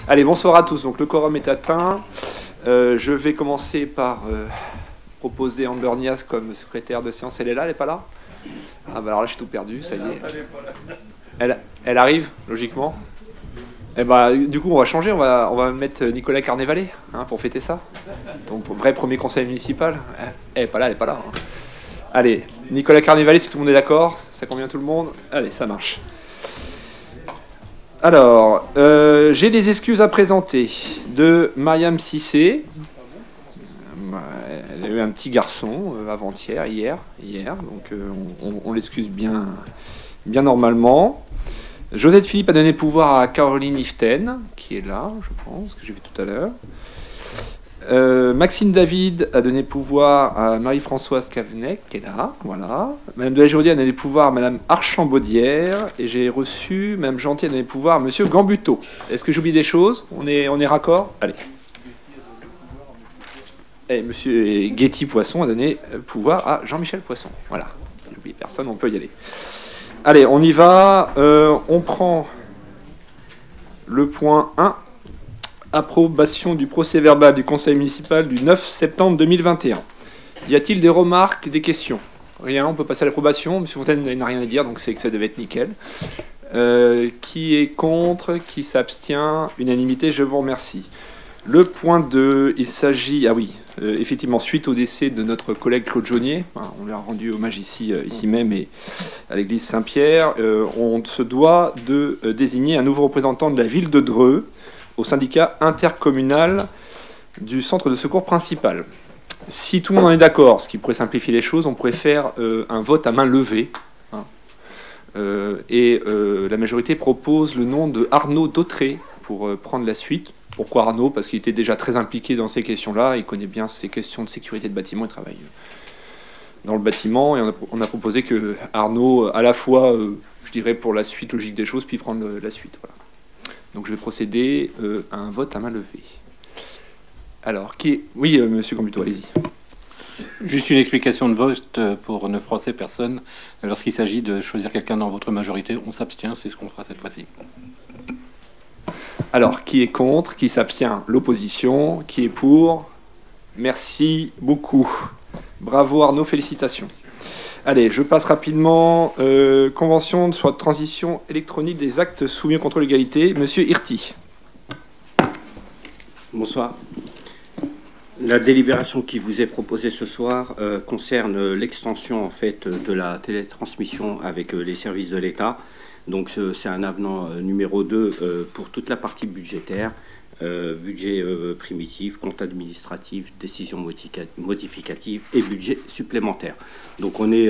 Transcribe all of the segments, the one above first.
Allez, bonsoir à tous. Donc le quorum est atteint. Je vais commencer par proposer Amber Nias comme secrétaire de séance. Elle est là, elle n'est pas là? Ah bah alors là, je suis tout perdu, ça y est. Elle arrive, logiquement. Et bah, du coup, on va changer, on va mettre Nicolas Carnavalet pour fêter ça. Donc, vrai premier conseil municipal. Elle n'est pas là, elle n'est pas là. Allez, Nicolas Carnavalet, si tout le monde est d'accord, ça convient à tout le monde. Allez, ça marche. Alors, j'ai des excuses à présenter de Mariam Cissé. Elle a eu un petit garçon avant-hier, hier. Donc, on l'excuse bien normalement. Josette Philippe a donné pouvoir à Caroline Iften, qui est là, je pense, que j'ai vu tout à l'heure. Maxime David a donné pouvoir à Marie-Françoise Cavenec, qui est là, voilà. Madame de la Jourdier a donné pouvoir à Madame Archambaudrière, et j'ai reçu Madame Gentil a donné pouvoir à Monsieur Gambuteau. Est-ce que j'oublie des choses? On est raccord? Allez. Et Monsieur Guetti Poisson a donné pouvoir à Jean-Michel Poisson. Voilà. J'oublie personne, on peut y aller. Allez, on y va. On prend le point 1. Approbation du procès-verbal du conseil municipal du 9 septembre 2021. Y a-t-il des remarques, des questions? Rien, on peut passer à l'approbation. M. Fontaine n'a rien à dire, donc c'est que ça devait être nickel. Qui est contre? Qui s'abstient? Unanimité, je vous remercie. Le point 2, il s'agit... Ah oui, effectivement, suite au décès de notre collègue Claude Jaunier, on lui a rendu hommage ici même et à l'église Saint-Pierre, on se doit de désigner un nouveau représentant de la ville de Dreux au syndicat intercommunal du centre de secours principal. Si tout le monde en est d'accord, ce qui pourrait simplifier les choses, on pourrait faire un vote à main levée. La majorité propose le nom de Arnaud Dautré pour prendre la suite. Pourquoi Arnaud? Parce qu'il était déjà très impliqué dans ces questions-là, il connaît bien ces questions de sécurité de bâtiment, il travaille dans le bâtiment, et on a proposé que Arnaud, à la fois, je dirais, pour la suite logique des choses, puis prendre la suite. Voilà. Donc je vais procéder à un vote à main levée. Alors, qui est... Oui, monsieur Gambuteau, allez-y. Juste une explication de vote pour ne froisser personne. Lorsqu'il s'agit de choisir quelqu'un dans votre majorité, on s'abstient, c'est ce qu'on fera cette fois-ci. Alors, qui est contre? Qui s'abstient? L'opposition. Qui est pour? Merci beaucoup. Bravo Arnaud, félicitations. Allez, je passe rapidement. Convention de transition électronique des actes soumis au contrôle d'égalité. Monsieur Hirti. Bonsoir. La délibération qui vous est proposée ce soir concerne l'extension en fait de la télétransmission avec les services de l'État. Donc c'est un avenant numéro 2 pour toute la partie budgétaire, budget primitif, compte administratif, décision modificative et budget supplémentaire. Donc on est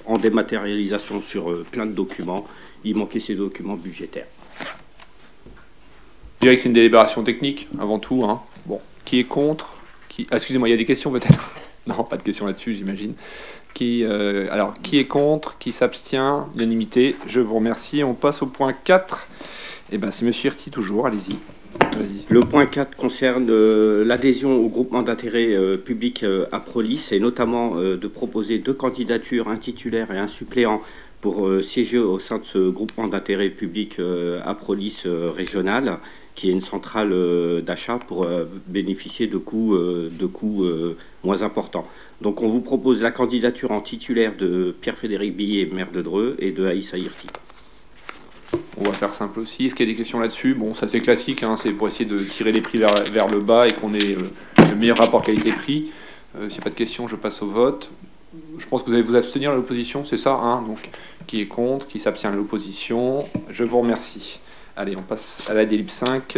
en dématérialisation sur plein de documents. Il manquait ces documents budgétaires. Je dirais que c'est une délibération technique avant tout. Bon, qui est contre? Excusez-moi, il y a des questions peut-être? Non, pas de questions là-dessus, j'imagine. Alors, qui est contre? Qui s'abstient? L'unanimité, je vous remercie. On passe au point 4. Eh ben, c'est monsieur Hirti toujours, allez-y. Le point 4 concerne l'adhésion au groupement d'intérêt public Aprolis et notamment de proposer 2 candidatures, un titulaire et un suppléant pour siéger au sein de ce groupement d'intérêt public Aprolis régional, qui est une centrale d'achat pour bénéficier de coûts moins importants. Donc on vous propose la candidature en titulaire de Pierre-Frédéric Billet, maire de Dreux, et de Aïssa Hirti. On va faire simple aussi. Est-ce qu'il y a des questions là-dessus? Bon, ça c'est classique, c'est pour essayer de tirer les prix vers le bas et qu'on ait le meilleur rapport qualité-prix. S'il n'y a pas de questions, je passe au vote. Je pense que vous allez vous abstenir à l'opposition, c'est ça, Donc, qui est contre? Qui s'abstient à l'opposition? Je vous remercie. Allez, on passe à la délib 5.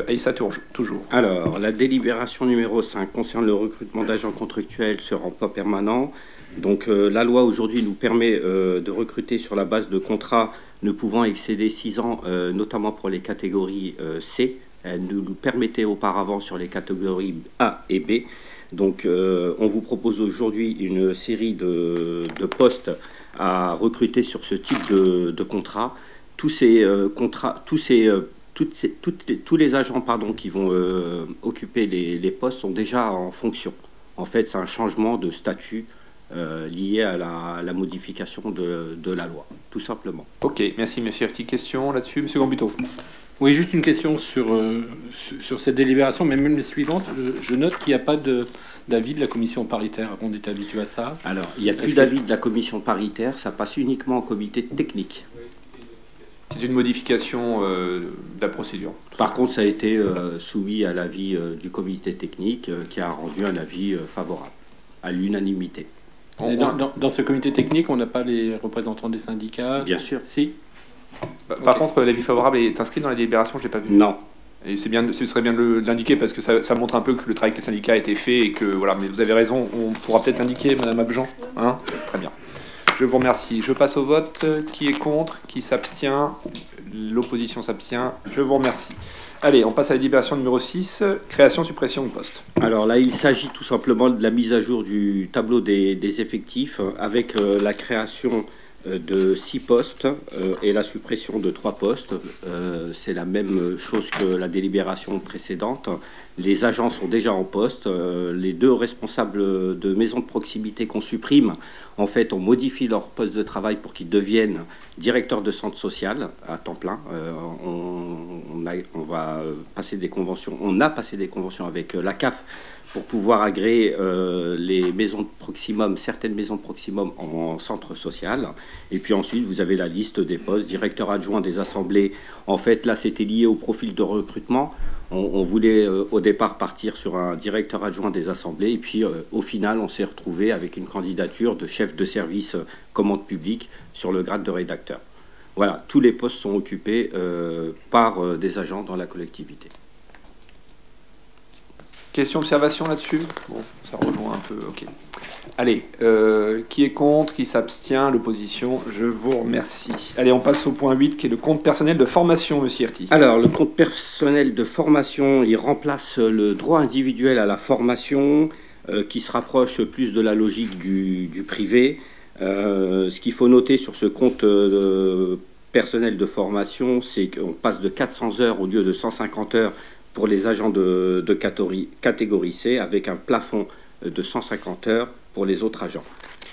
Aïssa, toujours. Alors, la délibération numéro 5 concerne le recrutement d'agents contractuels sur emploi permanent. Donc, la loi aujourd'hui nous permet de recruter sur la base de contrats ne pouvant excéder 6 ans, notamment pour les catégories C. Elle nous permettait auparavant sur les catégories A et B. Donc, on vous propose aujourd'hui une série de postes à recruter sur ce type de contrat. Tous les agents qui vont occuper les postes sont déjà en fonction. En fait, c'est un changement de statut lié à la modification de la loi, tout simplement. Ok, merci, monsieur Hirti. Question là-dessus, monsieur Gambuteau. Oui, juste une question sur cette délibération, mais même les suivantes. Je note qu'il n'y a pas d'avis de la commission paritaire. On était habitué à ça. Alors, il n'y a plus d'avis de la commission paritaire, ça passe uniquement au comité technique. C'est une modification de la procédure. Par contre, ça a été soumis à l'avis du comité technique qui a rendu un avis favorable, à l'unanimité. Dans ce comité technique, on n'a pas les représentants des syndicats? Bien sûr. Si. Par contre, l'avis favorable est inscrit dans la délibération, je ne l'ai pas vu. Non. Et ce serait bien de l'indiquer parce que ça montre un peu que le travail avec les syndicats a été fait et que voilà. Mais vous avez raison, on pourra peut-être l'indiquer, Madame Abjean. Hein, très bien. Je vous remercie. Je passe au vote. Qui est contre? Qui s'abstient? L'opposition s'abstient. Je vous remercie. Allez, on passe à la délibération numéro 6, création-suppression de poste. Alors là, il s'agit tout simplement de la mise à jour du tableau des effectifs avec la création de 6 postes et la suppression de 3 postes. C'est la même chose que la délibération précédente. Les agents sont déjà en poste. Les 2 responsables de maisons de proximité qu'on supprime, en fait, on modifie leur poste de travail pour qu'ils deviennent directeurs de centre social à temps plein. On va passer des conventions. On a passé des conventions avec la CAF pour pouvoir agréer les maisons de proximum, certaines maisons de proximum en centre social. Et puis ensuite, vous avez la liste des postes, directeur adjoint des assemblées. En fait, là, c'était lié au profil de recrutement. On voulait au départ partir sur un directeur adjoint des assemblées. Et puis, au final, on s'est retrouvé avec une candidature de chef de service commande publique sur le grade de rédacteur. Voilà, tous les postes sont occupés par des agents dans la collectivité. Question, observation là-dessus? Bon, ça rejoint un peu, ok. Allez, qui est contre, qui s'abstient, l'opposition, je vous remercie. Allez, on passe au point 8, qui est le compte personnel de formation, monsieur Hirty. Alors, le compte personnel de formation, il remplace le droit individuel à la formation, qui se rapproche plus de la logique du privé. Ce qu'il faut noter sur ce compte personnel de formation, c'est qu'on passe de 400 heures au lieu de 150 heures pour les agents de catégorie C, avec un plafond de 150 heures pour les autres agents.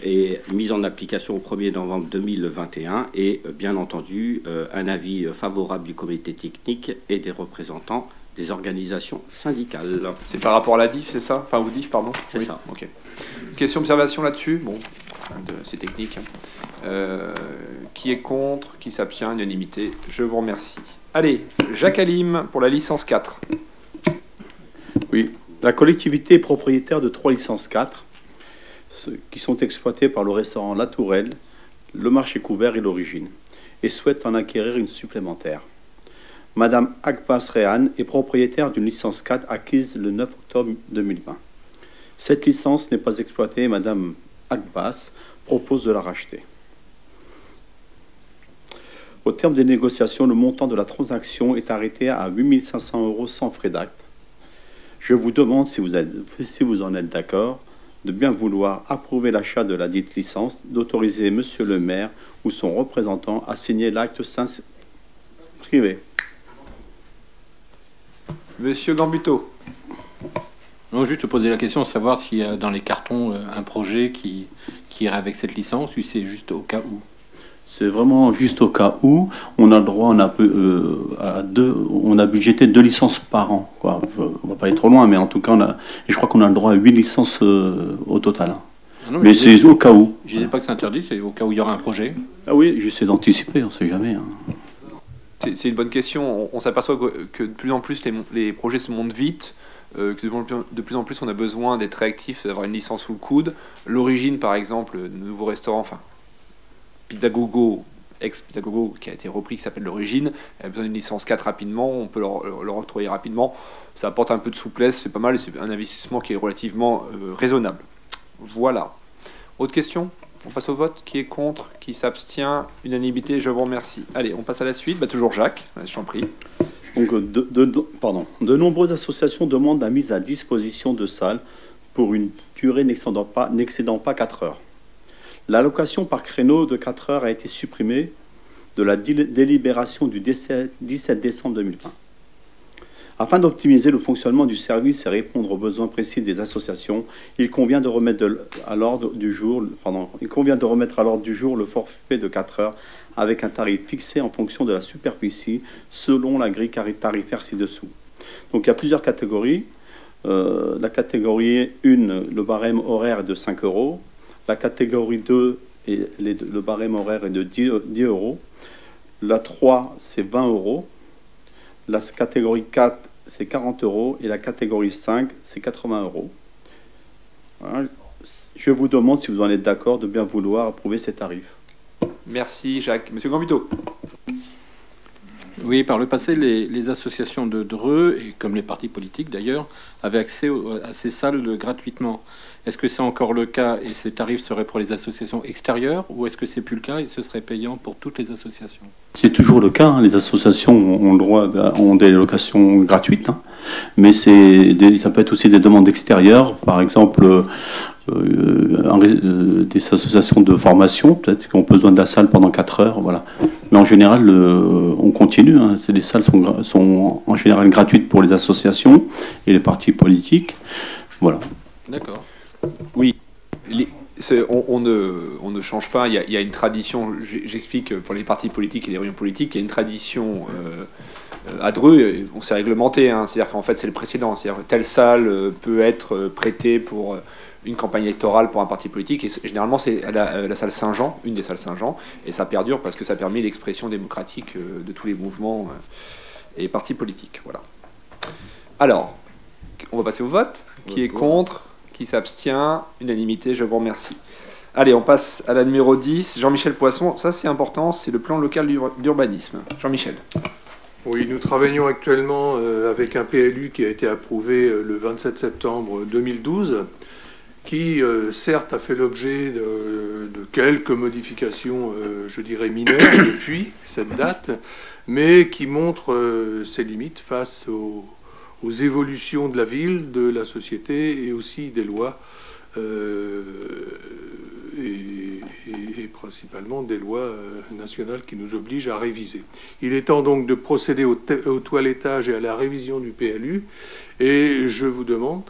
Et mise en application au 1er novembre 2021 et bien entendu un avis favorable du comité technique et des représentants des organisations syndicales. C'est par rapport à la DIF, c'est ça? Enfin, au DIF, pardon. C'est ça. Ok. Question, observation là-dessus? Bon, c'est technique. Qui est contre? Qui s'abstient? Unanimité. Je vous remercie. Allez, Jacques Alim pour la licence 4. Oui, la collectivité est propriétaire de 3 licences 4 qui sont exploitées par le restaurant La Tourelle, le marché couvert et l'Origine, et souhaite en acquérir une supplémentaire. Madame Akbas Rehan est propriétaire d'une licence 4 acquise le 9 octobre 2020. Cette licence n'est pas exploitée et Madame Akbas propose de la racheter. Au terme des négociations, le montant de la transaction est arrêté à 8 500 € sans frais d'acte. Je vous demande, si vous en êtes d'accord, de bien vouloir approuver l'achat de la dite licence, d'autoriser Monsieur le maire ou son représentant à signer l'acte privé. Monsieur Gambuto. Non, juste poser la question, savoir s'il y a dans les cartons un projet qui irait avec cette licence, ou c'est juste au cas où. C'est vraiment juste au cas où. On a le droit, on a budgété 2 licences par an, quoi. On va pas aller trop loin, mais en tout cas, et je crois qu'on a le droit à 8 licences au total. Ah non, mais c'est au cas où. Je ne disais pas que c'est interdit, c'est au cas où il y aura un projet. Ah oui, j'essaie d'anticiper, on ne sait jamais. Hein. C'est une bonne question. On s'aperçoit que de plus en plus les projets se montent vite, que de plus en plus on a besoin d'être réactif, d'avoir une licence sous le coude. L'Origine, par exemple, le nouveau restaurant, enfin Pizza Gogo, ex-Pizza Gogo, qui a été repris, qui s'appelle l'Origine, a besoin d'une licence 4 rapidement, on peut leur octroyer rapidement. Ça apporte un peu de souplesse, c'est pas mal, et c'est un investissement qui est relativement raisonnable. Voilà. Autre question? On passe au vote. Qui est contre? Qui s'abstient? Unanimité, je vous remercie. Allez, on passe à la suite. Toujours Jacques, je t'en prie. Donc, de nombreuses associations demandent la mise à disposition de salles pour une durée n'excédant pas 4 heures. L'allocation par créneau de 4 heures a été supprimée de la délibération du 17 décembre 2020. Afin d'optimiser le fonctionnement du service et répondre aux besoins précis des associations, il convient de remettre à l'ordre du jour, le forfait de 4 heures avec un tarif fixé en fonction de la superficie selon la grille tarifaire ci-dessous. Donc il y a plusieurs catégories. La catégorie 1, le barème horaire est de 5 euros. La catégorie 2, le barème horaire est de 10 euros. La 3, c'est 20 euros. La catégorie 4, c'est 40 euros. Et la catégorie 5, c'est 80 euros. Voilà. Je vous demande, si vous en êtes d'accord, de bien vouloir approuver ces tarifs. Merci Jacques. Monsieur Gambito. Oui, par le passé, les associations de Dreux, et comme les partis politiques d'ailleurs, avaient accès à ces salles gratuitement. Est-ce que c'est encore le cas et ces tarifs seraient pour les associations extérieures, ou est-ce que c'est plus le cas et ce serait payant pour toutes les associations? C'est toujours le cas, hein. Les associations ont le droit ont des locations gratuites, hein. Mais ça peut être aussi des demandes extérieures, par exemple des associations de formation, peut-être qui ont besoin de la salle pendant 4 heures, voilà. Mais en général, on continue, hein. Les salles sont en général gratuites pour les associations et les partis politiques, voilà. D'accord. Oui, on ne change pas. Il y a une tradition, j'explique pour les partis politiques et les réunions politiques, il y a une tradition à Dreux, on s'est réglementé, hein, c'est-à-dire qu'en fait c'est le précédent, c'est-à-dire telle salle peut être prêtée pour une campagne électorale pour un parti politique, et généralement c'est la salle Saint-Jean, une des salles Saint-Jean, et ça perdure parce que ça permet l'expression démocratique de tous les mouvements et partis politiques. Voilà. Alors, on va passer au vote. Qui est contre? Qui s'abstient? Unanimité, je vous remercie. Allez, on passe à la numéro 10. Jean-Michel Poisson, ça c'est important, c'est le plan local d'urbanisme. Jean-Michel. Oui, nous travaillons actuellement avec un PLU qui a été approuvé le 27 septembre 2012, qui certes a fait l'objet de quelques modifications, je dirais mineures, depuis cette date, mais qui montre ses limites face aux évolutions de la ville, de la société et aussi des lois, et principalement des lois nationales qui nous obligent à réviser. Il est temps donc de procéder au toilettage et à la révision du PLU, et je vous demande,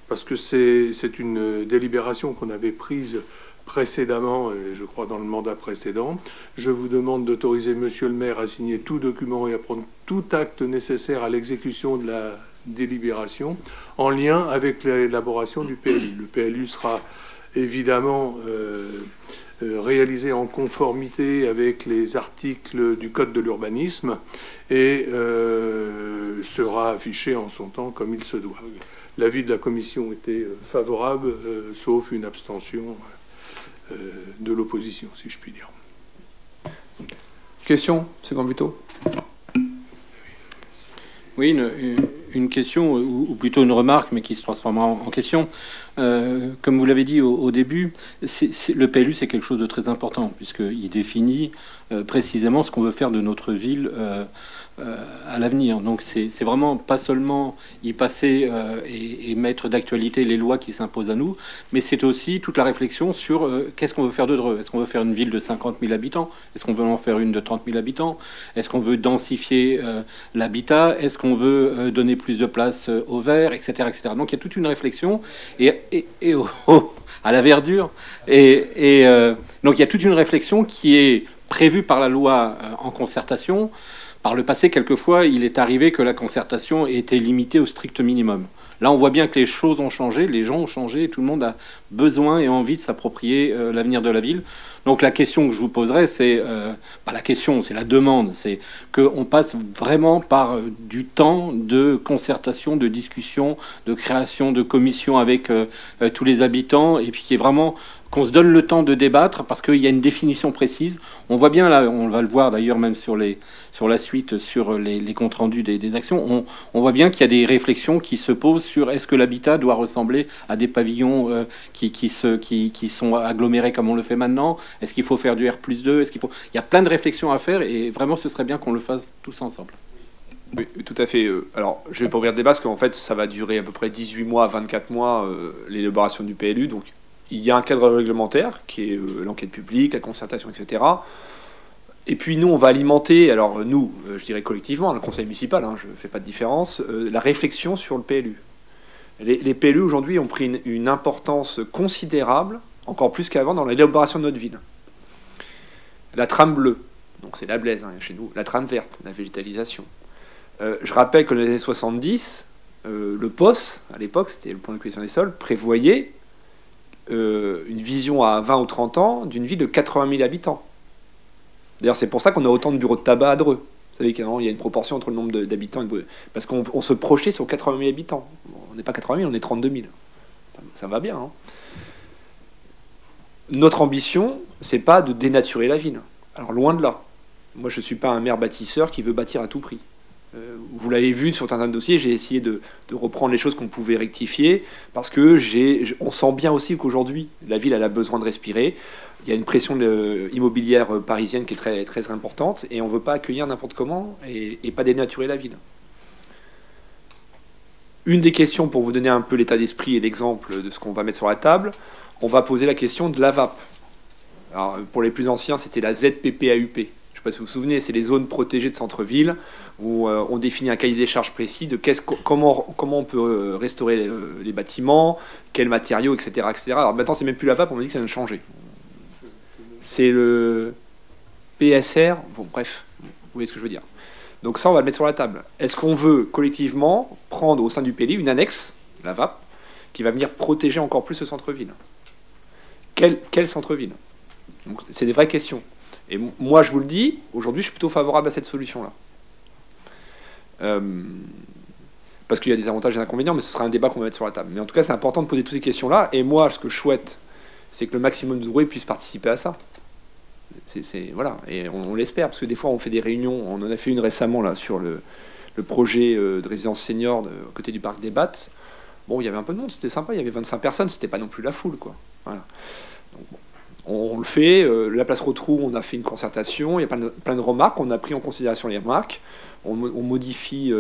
parce que c'est une délibération qu'on avait prise précédemment, et je crois dans le mandat précédent, je vous demande d'autoriser Monsieur le maire à signer tout document et à prendre tout acte nécessaire à l'exécution de la délibération en lien avec l'élaboration du PLU. Le PLU sera évidemment réalisé en conformité avec les articles du Code de l'urbanisme et sera affiché en son temps comme il se doit. L'avis de la commission était favorable, sauf une abstention de l'opposition, si je puis dire. Question, M. Gambito? Oui, une question, ou plutôt une remarque, mais qui se transformera en question. Comme vous l'avez dit au début, le PLU, c'est quelque chose de très important, puisqu'il définit précisément ce qu'on veut faire de notre ville à l'avenir. Donc c'est vraiment pas seulement y passer et mettre d'actualité les lois qui s'imposent à nous, mais c'est aussi toute la réflexion sur qu'est-ce qu'on veut faire de Dreux. Est-ce qu'on veut faire une ville de 50 000 habitants? Est-ce qu'on veut en faire une de 30 000 habitants? Est-ce qu'on veut densifier l'habitat? Est-ce qu'on veut donner plus de place au vert, etc., etc. Donc il y a toute une réflexion à la verdure. Donc il y a toute une réflexion qui est prévue par la loi en concertation. Par le passé, quelquefois, il est arrivé que la concertation était limitée au strict minimum. Là, on voit bien que les choses ont changé, les gens ont changé, et tout le monde a besoin et envie de s'approprier l'avenir de la ville. Donc la question que je vous poserai, c'est pas la question, c'est la demande, c'est qu'on passe vraiment par du temps de concertation, de discussion, de création de commissions avec tous les habitants, et puis qui est vraiment qu'on se donne le temps de débattre, parce qu'il y a une définition précise. On voit bien là, on va le voir d'ailleurs même sur la suite, sur les comptes rendus des actions, on voit bien qu'il y a des réflexions qui se posent sur est-ce que l'habitat doit ressembler à des pavillons qui sont agglomérés comme on le fait maintenant? Est-ce qu'il faut faire du R+2? Il y a plein de réflexions à faire, et vraiment ce serait bien qu'on le fasse tous ensemble. Oui, tout à fait. Alors, je vais pas ouvrir le débat, parce qu'en fait, ça va durer à peu près 18 mois à 24 mois, l'élaboration du PLU. Donc, il y a un cadre réglementaire, qui est l'enquête publique, la concertation, etc. Et puis nous, on va alimenter, alors nous, je dirais collectivement, le conseil municipal, hein, je ne fais pas de différence, la réflexion sur le PLU. Les PLU aujourd'hui ont pris une importance considérable, encore plus qu'avant, dans l'élaboration de notre ville. La trame bleue, donc c'est la Blaise hein, chez nous, la trame verte, la végétalisation. Je rappelle que dans les années 70, le POS, à l'époque, c'était le plan de cohésion des sols, prévoyait une vision à 20 ou 30 ans d'une ville de 80 000 habitants. D'ailleurs, c'est pour ça qu'on a autant de bureaux de tabac à Dreux. Vous savez qu'il y a une proportion entre le nombre d'habitants et parce qu'on se projetait sur 80 000 habitants. Bon, on n'est pas 80 000, on est 32 000. Ça va bien. Hein. Notre ambition, c'est pas de dénaturer la ville. Alors, loin de là. Moi, je ne suis pas un maire bâtisseur qui veut bâtir à tout prix. Vous l'avez vu sur certains dossiers, j'ai essayé de reprendre les choses qu'on pouvait rectifier, parce que on sent bien aussi qu'aujourd'hui, la ville elle a besoin de respirer. Il y a une pression immobilière parisienne qui est très, très importante, et on ne veut pas accueillir n'importe comment et pas dénaturer la ville. Une des questions, pour vous donner un peu l'état d'esprit et l'exemple de ce qu'on va mettre sur la table, on va poser la question de l'AVAP. Alors, pour les plus anciens, c'était la ZPPAUP. Je ne sais pas si vous vous souvenez, c'est les zones protégées de centre-ville où on définit un cahier des charges précis de comment on peut restaurer les bâtiments, quels matériaux, etc., etc. Alors maintenant, c'est même plus la VAP, on a dit que ça vient de changer. C'est le PSR, bon bref, vous voyez ce que je veux dire. Donc ça, on va le mettre sur la table. Est-ce qu'on veut collectivement prendre au sein du PLI une annexe, la VAP, qui va venir protéger encore plus ce centre-ville? Quel centre-ville? C'est des vraies questions. Et moi, je vous le dis, aujourd'hui, je suis plutôt favorable à cette solution-là. Parce qu'il y a des avantages et des inconvénients, mais ce sera un débat qu'on va mettre sur la table. Mais en tout cas, c'est important de poser toutes ces questions-là. Et moi, ce que je souhaite, c'est que le maximum de Drouais puisse participer à ça. Voilà. Et on l'espère, parce que des fois, on fait des réunions. On en a fait une récemment là, sur le projet de résidence senior à côté du parc des Battes. Bon, il y avait un peu de monde, c'était sympa. Il y avait 25 personnes, c'était pas non plus la foule, quoi. Voilà. Donc, bon. On le fait, la place Rotrou, on a fait une concertation, il y a plein de remarques, on a pris en considération les remarques, on modifie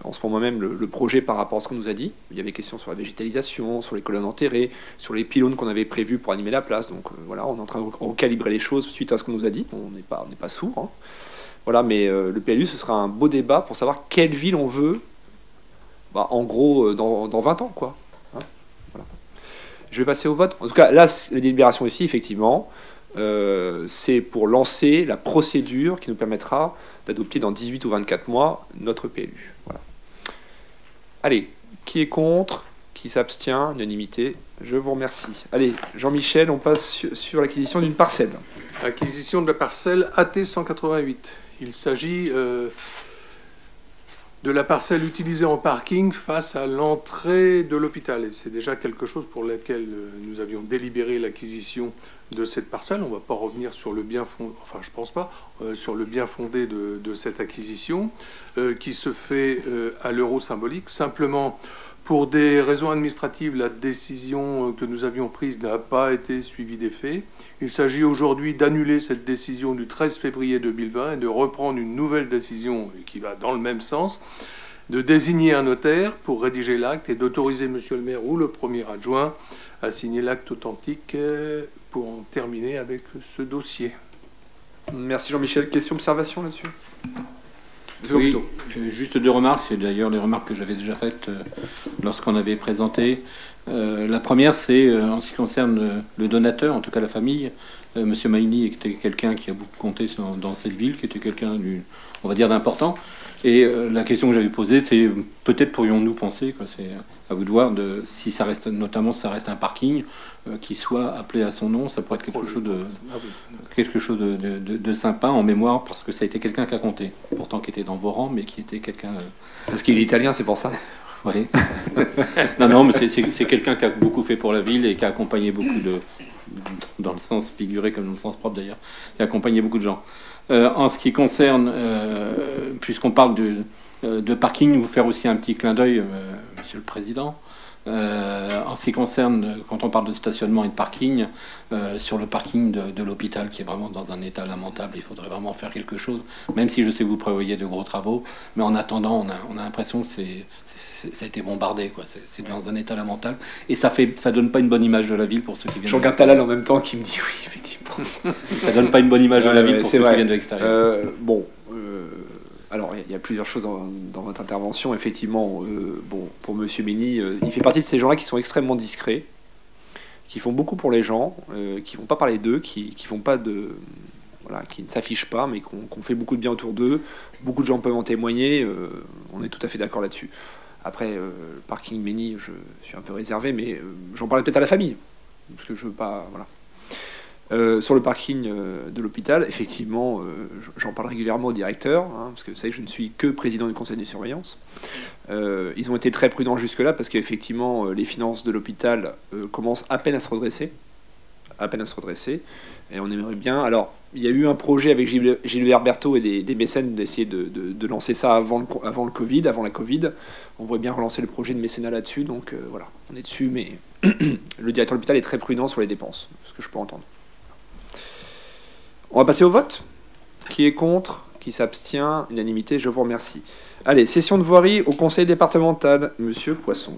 en ce moment même le projet par rapport à ce qu'on nous a dit. Il y avait questions sur la végétalisation, sur les colonnes enterrées, sur les pylônes qu'on avait prévus pour animer la place. Donc voilà, on est en train de recalibrer les choses suite à ce qu'on nous a dit. On n'est pas sourd. Hein. Voilà, mais le PLU, ce sera un beau débat pour savoir quelle ville on veut, en gros, dans 20 ans, quoi. Je vais passer au vote. En tout cas, là, la délibération ici, effectivement, c'est pour lancer la procédure qui nous permettra d'adopter dans 18 ou 24 mois notre PLU. Voilà. Allez, qui est contre? Qui s'abstient? Unanimité. Je vous remercie. Allez, Jean-Michel, on passe sur l'acquisition d'une parcelle. Acquisition de la parcelle AT 188. Il s'agit de la parcelle utilisée en parking face à l'entrée de l'hôpital. Et c'est déjà quelque chose pour lequel nous avions délibéré l'acquisition de cette parcelle. On ne va pas revenir sur le bien fondé, enfin je pense pas, sur le bien fondé de cette acquisition qui se fait à l'euro symbolique. Simplement, pour des raisons administratives, la décision que nous avions prise n'a pas été suivie des faits. Il s'agit aujourd'hui d'annuler cette décision du 13 février 2020 et de reprendre une nouvelle décision qui va dans le même sens, de désigner un notaire pour rédiger l'acte et d'autoriser monsieur le maire ou le premier adjoint à signer l'acte authentique pour en terminer avec ce dossier. Merci Jean-Michel. Question, observation là-dessus? Oui, juste deux remarques, c'est d'ailleurs les remarques que j'avais déjà faites lorsqu'on avait présenté. La première, c'est en ce qui concerne le donateur, en tout cas la famille. Monsieur Maïni était quelqu'un qui a beaucoup compté dans cette ville, qui était quelqu'un, on va dire, d'important. Et la question que j'avais posée, c'est peut-être pourrions-nous penser, quoi, c'est à vous de voir, si ça reste, notamment si ça reste un parking, qui soit appelé à son nom, ça pourrait être quelque chose de sympa en mémoire, parce que ça a été quelqu'un qui a compté, pourtant qui était dans vos rangs, mais qui était quelqu'un... Parce qu'il est italien, c'est pour ça. Oui. non, mais c'est quelqu'un qui a beaucoup fait pour la ville et qui a accompagné beaucoup dans le sens figuré comme dans le sens propre d'ailleurs, qui a accompagné beaucoup de gens. En ce qui concerne, puisqu'on parle de parking, vous faire aussi un petit clin d'œil, Monsieur le Président. En ce qui concerne, quand on parle de stationnement et de parking, sur le parking de l'hôpital, qui est vraiment dans un état lamentable, il faudrait vraiment faire quelque chose, même si je sais que vous prévoyez de gros travaux. Mais en attendant, on a l'impression que ça a été bombardé, quoi. C'est dans un état lamentable. Et ça donne pas une bonne image de la ville pour ceux qui viennent. Je regarde Talal en même temps qui me dit oui, effectivement. Ça donne pas une bonne image de la ville pour ceux qui viennent de l'extérieur. Alors, il y a plusieurs choses dans votre intervention. Effectivement, pour Monsieur Mény, il fait partie de ces gens-là qui sont extrêmement discrets, qui font beaucoup pour les gens, qui ne vont pas parler d'eux, qui font pas de... Voilà, qui ne s'affichent pas, mais qu'on fait beaucoup de bien autour d'eux. Beaucoup de gens peuvent en témoigner. On est tout à fait d'accord là-dessus. Après, le parking Mény, je suis un peu réservé, mais j'en parle peut-être à la famille, parce que je veux pas... Voilà. Sur le parking de l'hôpital, effectivement, j'en parle régulièrement au directeur, hein, parce que vous savez, je ne suis que président du conseil de surveillance. Ils ont été très prudents jusque-là, parce qu'effectivement, les finances de l'hôpital commencent à peine à se redresser. Et on aimerait bien... Alors, il y a eu un projet avec Gilbert Berthaud et des mécènes d'essayer de lancer ça avant la Covid. On voudrait bien relancer le projet de mécénat là-dessus, donc voilà, on est dessus, mais le directeur de l'hôpital est très prudent sur les dépenses, ce que je peux entendre. On va passer au vote. Qui est contre? Qui s'abstient? Unanimité, je vous remercie. Allez, session de voirie au conseil départemental. Monsieur Poisson.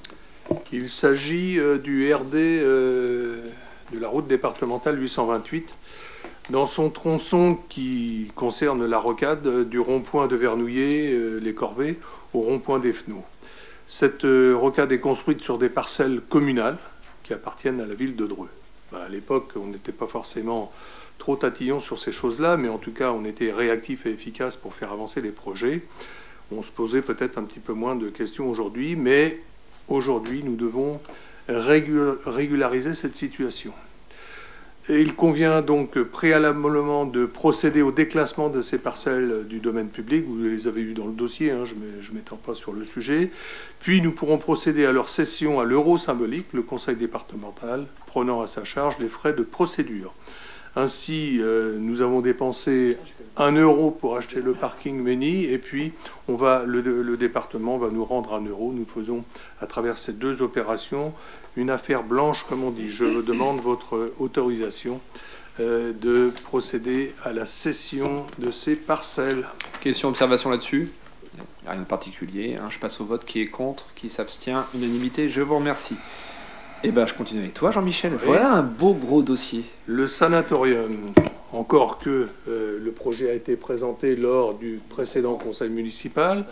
Il s'agit du RD de la route départementale 828, dans son tronçon qui concerne la rocade du rond-point de Vernouillet, les Corvées, au rond-point des Fenaux. Cette rocade est construite sur des parcelles communales qui appartiennent à la ville de Dreux. À l'époque, on n'était pas forcément trop tatillon sur ces choses-là, mais en tout cas, on était réactif et efficace pour faire avancer les projets. On se posait peut-être un petit peu moins de questions aujourd'hui, mais aujourd'hui, nous devons régulariser cette situation. Et il convient donc préalablement de procéder au déclassement de ces parcelles du domaine public. Vous les avez eues dans le dossier, hein, je ne m'étends pas sur le sujet. Puis nous pourrons procéder à leur cession à l'euro symbolique, le conseil départemental prenant à sa charge les frais de procédure. Ainsi, nous avons dépensé 1 euro pour acheter le parking Mény, et puis le département va nous rendre 1 euro. Nous faisons, à travers ces deux opérations, une affaire blanche, comme on dit. Je vous demande votre autorisation de procéder à la cession de ces parcelles. Question, observation là-dessus? Il n'y a rien de particulier. Hein. Je passe au vote. Qui est contre? Qui s'abstient? Unanimité, je vous remercie. Eh ben, je continue avec toi, Jean-Michel. Oui. Voilà un beau gros dossier. Le sanatorium, encore que le projet a été présenté lors du précédent conseil municipal.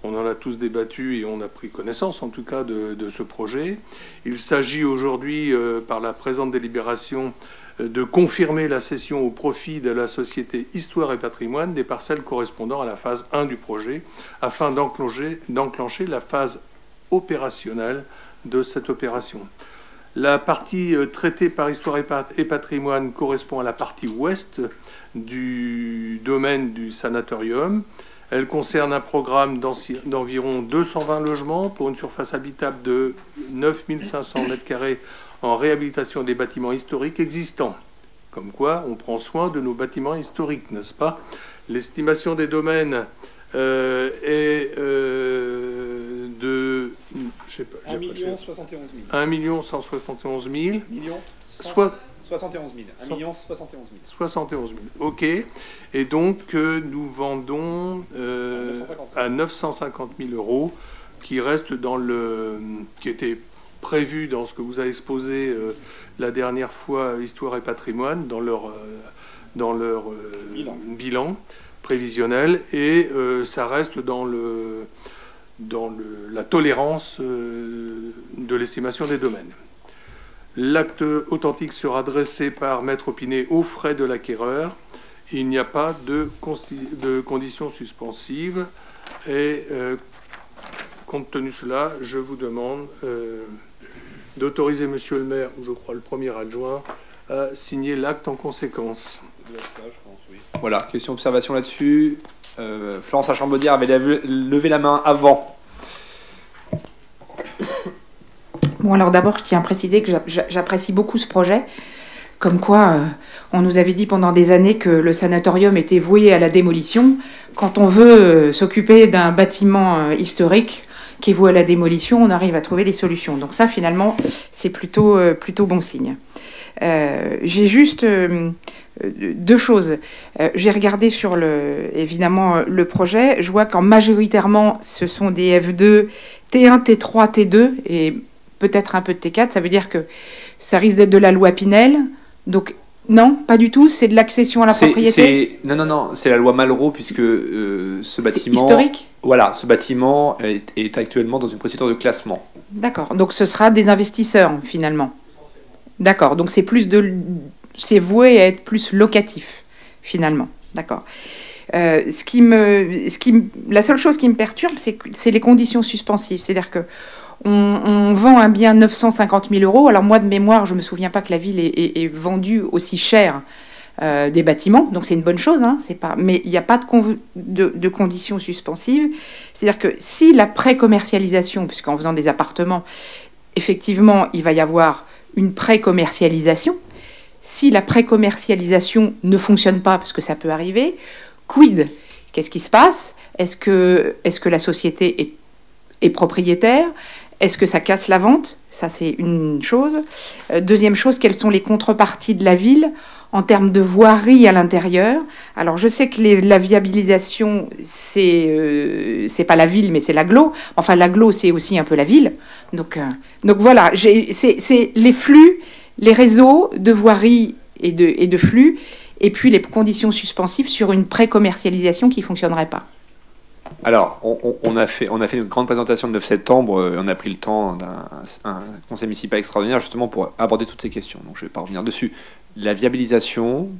On en a tous débattu et on a pris connaissance, en tout cas, de ce projet. Il s'agit aujourd'hui, par la présente délibération, de confirmer la cession au profit de la société Histoire et Patrimoine des parcelles correspondant à la phase 1 du projet, afin d'enclencher la phase opérationnelle de cette opération. La partie traitée par Histoire et Patrimoine correspond à la partie ouest du domaine du sanatorium. Elle concerne un programme d'environ 220 logements pour une surface habitable de 9 500 m² en réhabilitation des bâtiments historiques existants. Comme quoi, on prend soin de nos bâtiments historiques, n'est-ce pas? L'estimation des domaines est de... 1 071 000. 1 171 000. 71 000. 1 071 000. 71 000. OK. Et donc, nous vendons à 950 000 euros, qui reste dans le... qui était prévu dans ce que vous avez exposé la dernière fois, Histoire et Patrimoine, dans leur bilan prévisionnel, et ça reste dans la tolérance de l'estimation des domaines. L'acte authentique sera dressé par Maître Opinet aux frais de l'acquéreur. Il n'y a pas de conditions suspensives. Et compte tenu de cela, je vous demande d'autoriser Monsieur le maire, ou je crois le premier adjoint, à signer l'acte en conséquence. Voilà, question observation là-dessus. Florence Achambaudière avait levé la main avant. Bon, alors d'abord, je tiens à préciser que j'apprécie beaucoup ce projet. Comme quoi, on nous avait dit pendant des années que le sanatorium était voué à la démolition. Quand on veut s'occuper d'un bâtiment historique qui est voué à la démolition, on arrive à trouver des solutions. Donc ça, finalement, c'est plutôt bon signe. J'ai juste 2 choses. J'ai regardé sur évidemment le projet. Je vois qu'en majoritairement, ce sont des F2, T1, T3, T2 et peut-être un peu de T4. Ça veut dire que ça risque d'être de la loi Pinel. Donc non, pas du tout. C'est de l'accession à la propriété. Non. C'est la loi Malraux puisque ce bâtiment... C'est historique. Voilà, ce bâtiment est actuellement dans une procédure de classement. D'accord. Donc ce sera des investisseurs finalement. D'accord. Donc c'est voué à être plus locatif finalement. D'accord. La seule chose qui me perturbe, c'est les conditions suspensives. C'est-à-dire que on vend un bien 950 000 euros. Alors moi, de mémoire, je ne me souviens pas que la ville ait vendu aussi cher des bâtiments. Donc c'est une bonne chose. Hein, mais il n'y a pas de conditions suspensives. C'est-à-dire que si la pré-commercialisation, puisqu'en faisant des appartements, effectivement, il va y avoir une pré-commercialisation. Si la pré-commercialisation ne fonctionne pas, parce que ça peut arriver, quid? Qu'est-ce qui se passe? Est-ce que la société est propriétaire? Est-ce que ça casse la vente? Ça, c'est une chose. Deuxième chose, quelles sont les contreparties de la ville en termes de voirie à l'intérieur? Alors, je sais que la viabilisation, c'est pas la ville, mais c'est l'agglo. Enfin, l'agglo, c'est aussi un peu la ville. Donc voilà, c'est les flux, les réseaux de voirie et de flux, et puis les conditions suspensives sur une pré-commercialisation qui ne fonctionnerait pas. Alors, on a fait une grande présentation le 9 septembre, on a pris le temps d'un conseil municipal extraordinaire justement pour aborder toutes ces questions. Donc je ne vais pas revenir dessus. La viabilisation,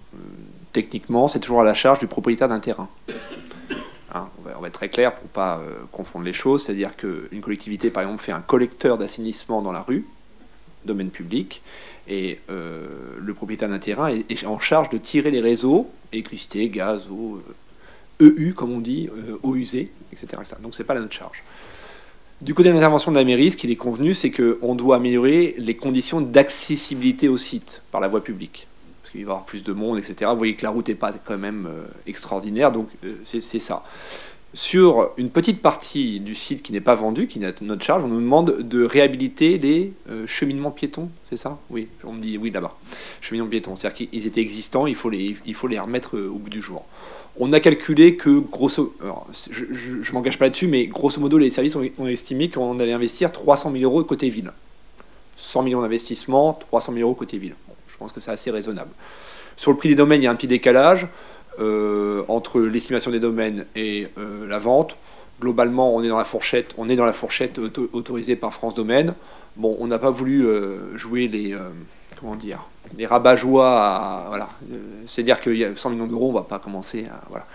techniquement, c'est toujours à la charge du propriétaire d'un terrain. Hein, on va être très clair pour ne pas confondre les choses, c'est-à-dire qu'une collectivité, par exemple, fait un collecteur d'assainissement dans la rue, domaine public, et le propriétaire d'un terrain est en charge de tirer les réseaux, électricité, gaz, eau... EU, comme on dit, eau usée, etc., etc. Donc, ce n'est pas à notre charge. Du côté de l'intervention de la mairie, ce qu'il est convenu, c'est qu'on doit améliorer les conditions d'accessibilité au site par la voie publique. Parce qu'il va y avoir plus de monde, etc. Vous voyez que la route n'est pas quand même extraordinaire, donc c'est ça. Sur une petite partie du site qui n'est pas vendue, qui n'est à notre charge, on nous demande de réhabiliter les cheminements piétons, c'est ça? Oui, on me dit oui là-bas. Cheminements piétons, c'est-à-dire qu'ils étaient existants, il faut les remettre au bout du jour. On a calculé que, je ne m'engage pas là-dessus, mais grosso modo, les services ont estimé qu'on allait investir 300 000 euros côté ville. 100 millions d'investissement, 300 000 euros côté ville. Bon, je pense que c'est assez raisonnable. Sur le prix des domaines, il y a un petit décalage entre l'estimation des domaines et la vente. Globalement, on est dans la fourchette autorisée par France Domaine. Bon, on n'a pas voulu jouer les rabat-joie, voilà. C'est-à-dire qu'il y a 100 millions d'euros, on ne va pas commencer à... Voilà.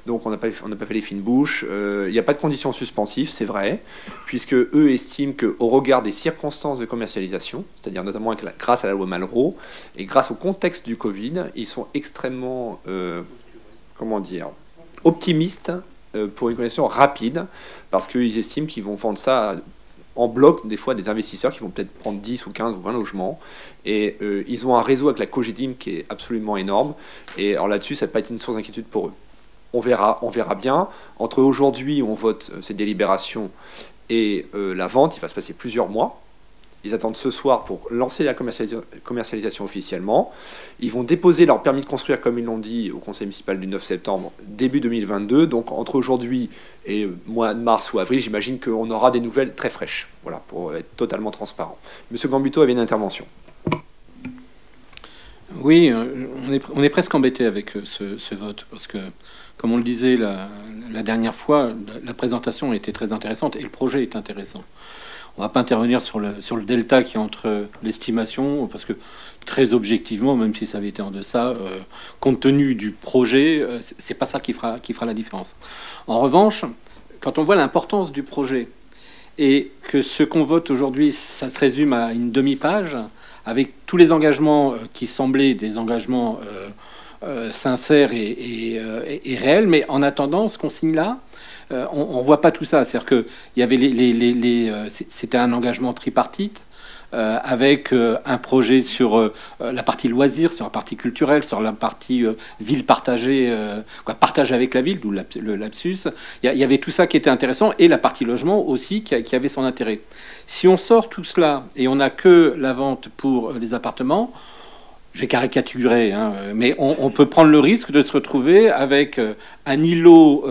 Donc on n'a pas fait les fines bouches. Il n'y a pas de conditions suspensives, c'est vrai, puisque eux estiment qu'au regard des circonstances de commercialisation, c'est-à-dire notamment grâce à la loi Malraux, et grâce au contexte du Covid, ils sont extrêmement, optimistes pour une connexion rapide, parce qu'ils estiment qu'ils vont vendre ça en bloc, des fois, des investisseurs qui vont peut-être prendre 10 ou 15 ou 20 logements. Et ils ont un réseau avec la Cogedim qui est absolument énorme. Et alors là-dessus, ça n'a pas été une source d'inquiétude pour eux. On verra bien. Entre aujourd'hui, où on vote ces délibérations, et la vente, il va se passer plusieurs mois. Ils attendent ce soir pour lancer la commercialisation officiellement. Ils vont déposer leur permis de construire, comme ils l'ont dit, au conseil municipal du 9 septembre, début 2022. Donc entre aujourd'hui et mois de mars ou avril, j'imagine qu'on aura des nouvelles très fraîches. Voilà, pour être totalement transparent. Monsieur Gambuto avait une intervention. Oui, on est presque embêté avec ce vote, parce que, comme on le disait la dernière fois, la présentation était très intéressante et le projet est intéressant. On ne va pas intervenir sur le delta qui est entre l'estimation, parce que très objectivement, même si ça avait été en deçà, compte tenu du projet, c'est pas ça qui fera la différence. En revanche, quand on voit l'importance du projet et que ce qu'on vote aujourd'hui, ça se résume à une demi-page, avec tous les engagements qui semblaient des engagements sincères et réels, mais en attendant, ce qu'on signe là, on voit pas tout ça. C'est-à-dire que il y avait c'était un engagement tripartite. avec un projet sur la partie loisirs, sur la partie culturelle, sur la partie ville partagée, partage avec la ville, d'où le lapsus. Il y avait tout ça qui était intéressant, et la partie logement aussi qui avait son intérêt. Si on sort tout cela et on n'a que la vente pour les appartements, je vais caricaturer, hein, mais on peut prendre le risque de se retrouver avec un îlot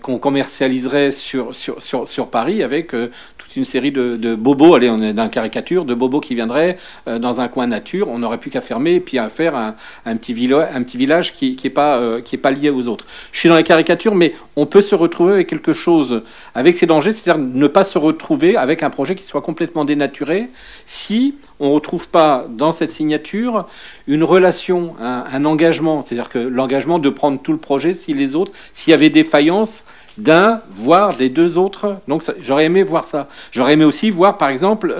qu'on commercialiserait sur Paris, avec toute une série de bobos, allez, on est dans la caricature, de bobos qui viendraient dans un coin nature. On n'aurait plus qu'à fermer et puis à faire un petit village qui est pas lié aux autres. Je suis dans les caricatures, mais on peut se retrouver avec quelque chose, avec ces dangers, c'est-à-dire ne pas se retrouver avec un projet qui soit complètement dénaturé si on ne retrouve pas dans cette signature une relation, un engagement, c'est-à-dire que l'engagement de prendre tout le projet si les autres, s'il y avait défaillance d'un, voire des deux autres. Donc j'aurais aimé voir ça. J'aurais aimé aussi voir, par exemple,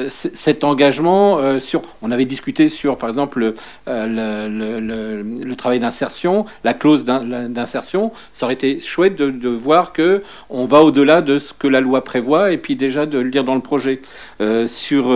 cet engagement sur... On avait discuté sur, par exemple, le travail d'insertion, la clause d'insertion. Ça aurait été chouette de voir que on va au-delà de ce que la loi prévoit, et puis déjà de le dire dans le projet. Sur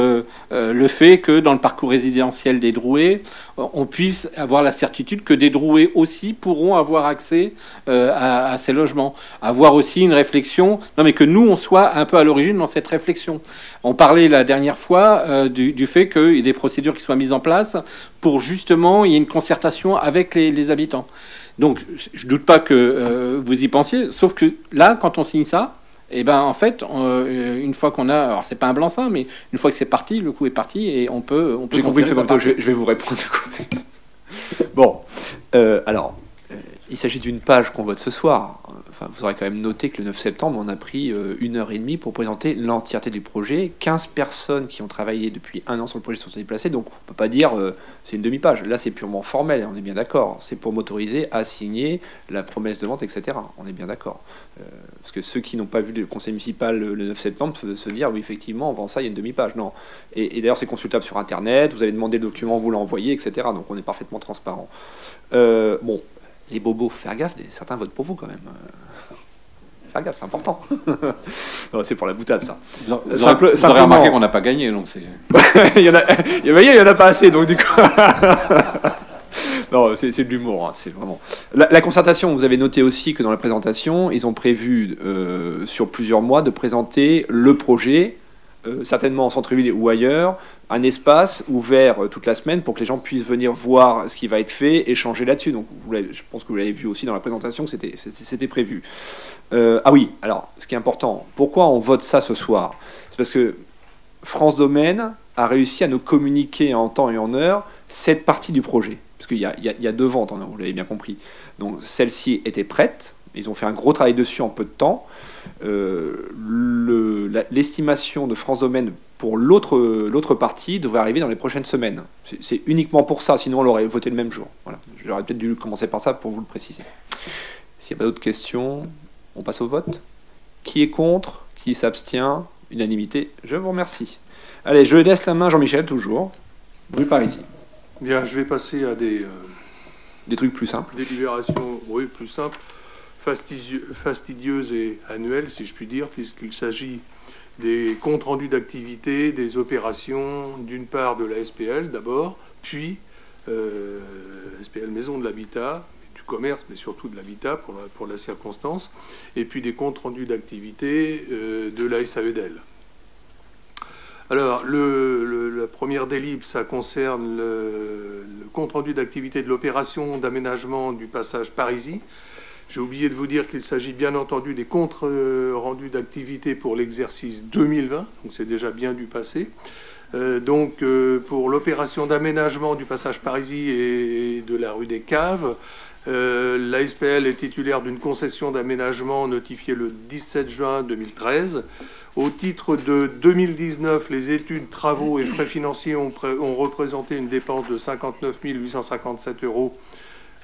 le fait que dans le parcours résidentiel des Drouais, on puisse avoir la certitude que des Drouais aussi pourront avoir accès à ces logements. Avoir aussi une réflexion, non mais que nous on soit un peu à l'origine dans cette réflexion. On parlait la dernière fois du fait qu'il y ait des procédures qui soient mises en place pour justement il y ait une concertation avec les habitants. Donc je doute pas que vous y pensiez, sauf que là quand on signe ça, et ben en fait une fois qu'on a, alors c'est pas un blanc-seing, mais une fois que c'est parti, le coup est parti et on peut j'ai compris que je vais vous répondre. Bon, alors il s'agit d'une page qu'on vote ce soir. Enfin, vous aurez quand même noté que le 9 septembre, on a pris 1h30 pour présenter l'entièreté du projet. 15 personnes qui ont travaillé depuis 1 an sur le projet sont déplacées, donc on ne peut pas dire c'est une demi-page. Là, c'est purement formel, on est bien d'accord. C'est pour m'autoriser à signer la promesse de vente, etc. On est bien d'accord. Parce que ceux qui n'ont pas vu le conseil municipal le 9 septembre peuvent se dire, oui, effectivement, avant ça, il y a une demi-page. Non. Et d'ailleurs, c'est consultable sur Internet, vous avez demandé le document, vous l'envoyez, etc. Donc on est parfaitement transparent. Bon. Les bobos, faut faire gaffe, certains votent pour vous quand même. Faire gaffe, c'est important. Non, c'est pour la boutade, ça. Vous aurez remarqué qu'on n'a pas gagné, donc c'est... il y en a pas assez, donc du coup... Non, c'est de l'humour, hein, c'est vraiment... La concertation, vous avez noté aussi que dans la présentation, ils ont prévu, sur plusieurs mois, de présenter le projet, certainement en centre-ville ou ailleurs, un espace ouvert toute la semaine pour que les gens puissent venir voir ce qui va être fait, échanger là-dessus. Donc je pense que vous l'avez vu aussi dans la présentation, que c'était prévu. Ah oui, alors ce qui est important, pourquoi on vote ça ce soir? C'est parce que France Domaine a réussi à nous communiquer en temps et en heure cette partie du projet. Parce qu'il y a 2 ventes, vous l'avez bien compris. Donc celle-ci était prête, ils ont fait un gros travail dessus en peu de temps. L'estimation de France Domaine pour l'autre partie devrait arriver dans les prochaines semaines. C'est uniquement pour ça, sinon on l'aurait voté le même jour. Voilà. J'aurais peut-être dû commencer par ça pour vous le préciser. S'il n'y a pas d'autres questions, on passe au vote. Qui est contre? Qui s'abstient? Unanimité. Je vous remercie. Allez, je laisse la main Jean-Michel, toujours. Rue Parisis. Bien, je vais passer à des trucs plus simples. Des libérations, oui, plus simples. Fastidieuse et annuelle, si je puis dire, puisqu'il s'agit des comptes rendus d'activité, des opérations, d'une part de la SPL d'abord, puis SPL Maison de l'Habitat, du commerce, mais surtout de l'habitat pour la circonstance, et puis des comptes rendus d'activité de la SAEDEL. Alors, la première délib, ça concerne le compte rendu d'activité de l'opération d'aménagement du passage Parisis. J'ai oublié de vous dire qu'il s'agit bien entendu des comptes rendus d'activité pour l'exercice 2020, donc c'est déjà bien du passé. Pour l'opération d'aménagement du passage Parisis et de la rue des Caves, la SPL est titulaire d'une concession d'aménagement notifiée le 17 juin 2013. Au titre de 2019, les études, travaux et frais financiers ont représenté une dépense de 59 857 €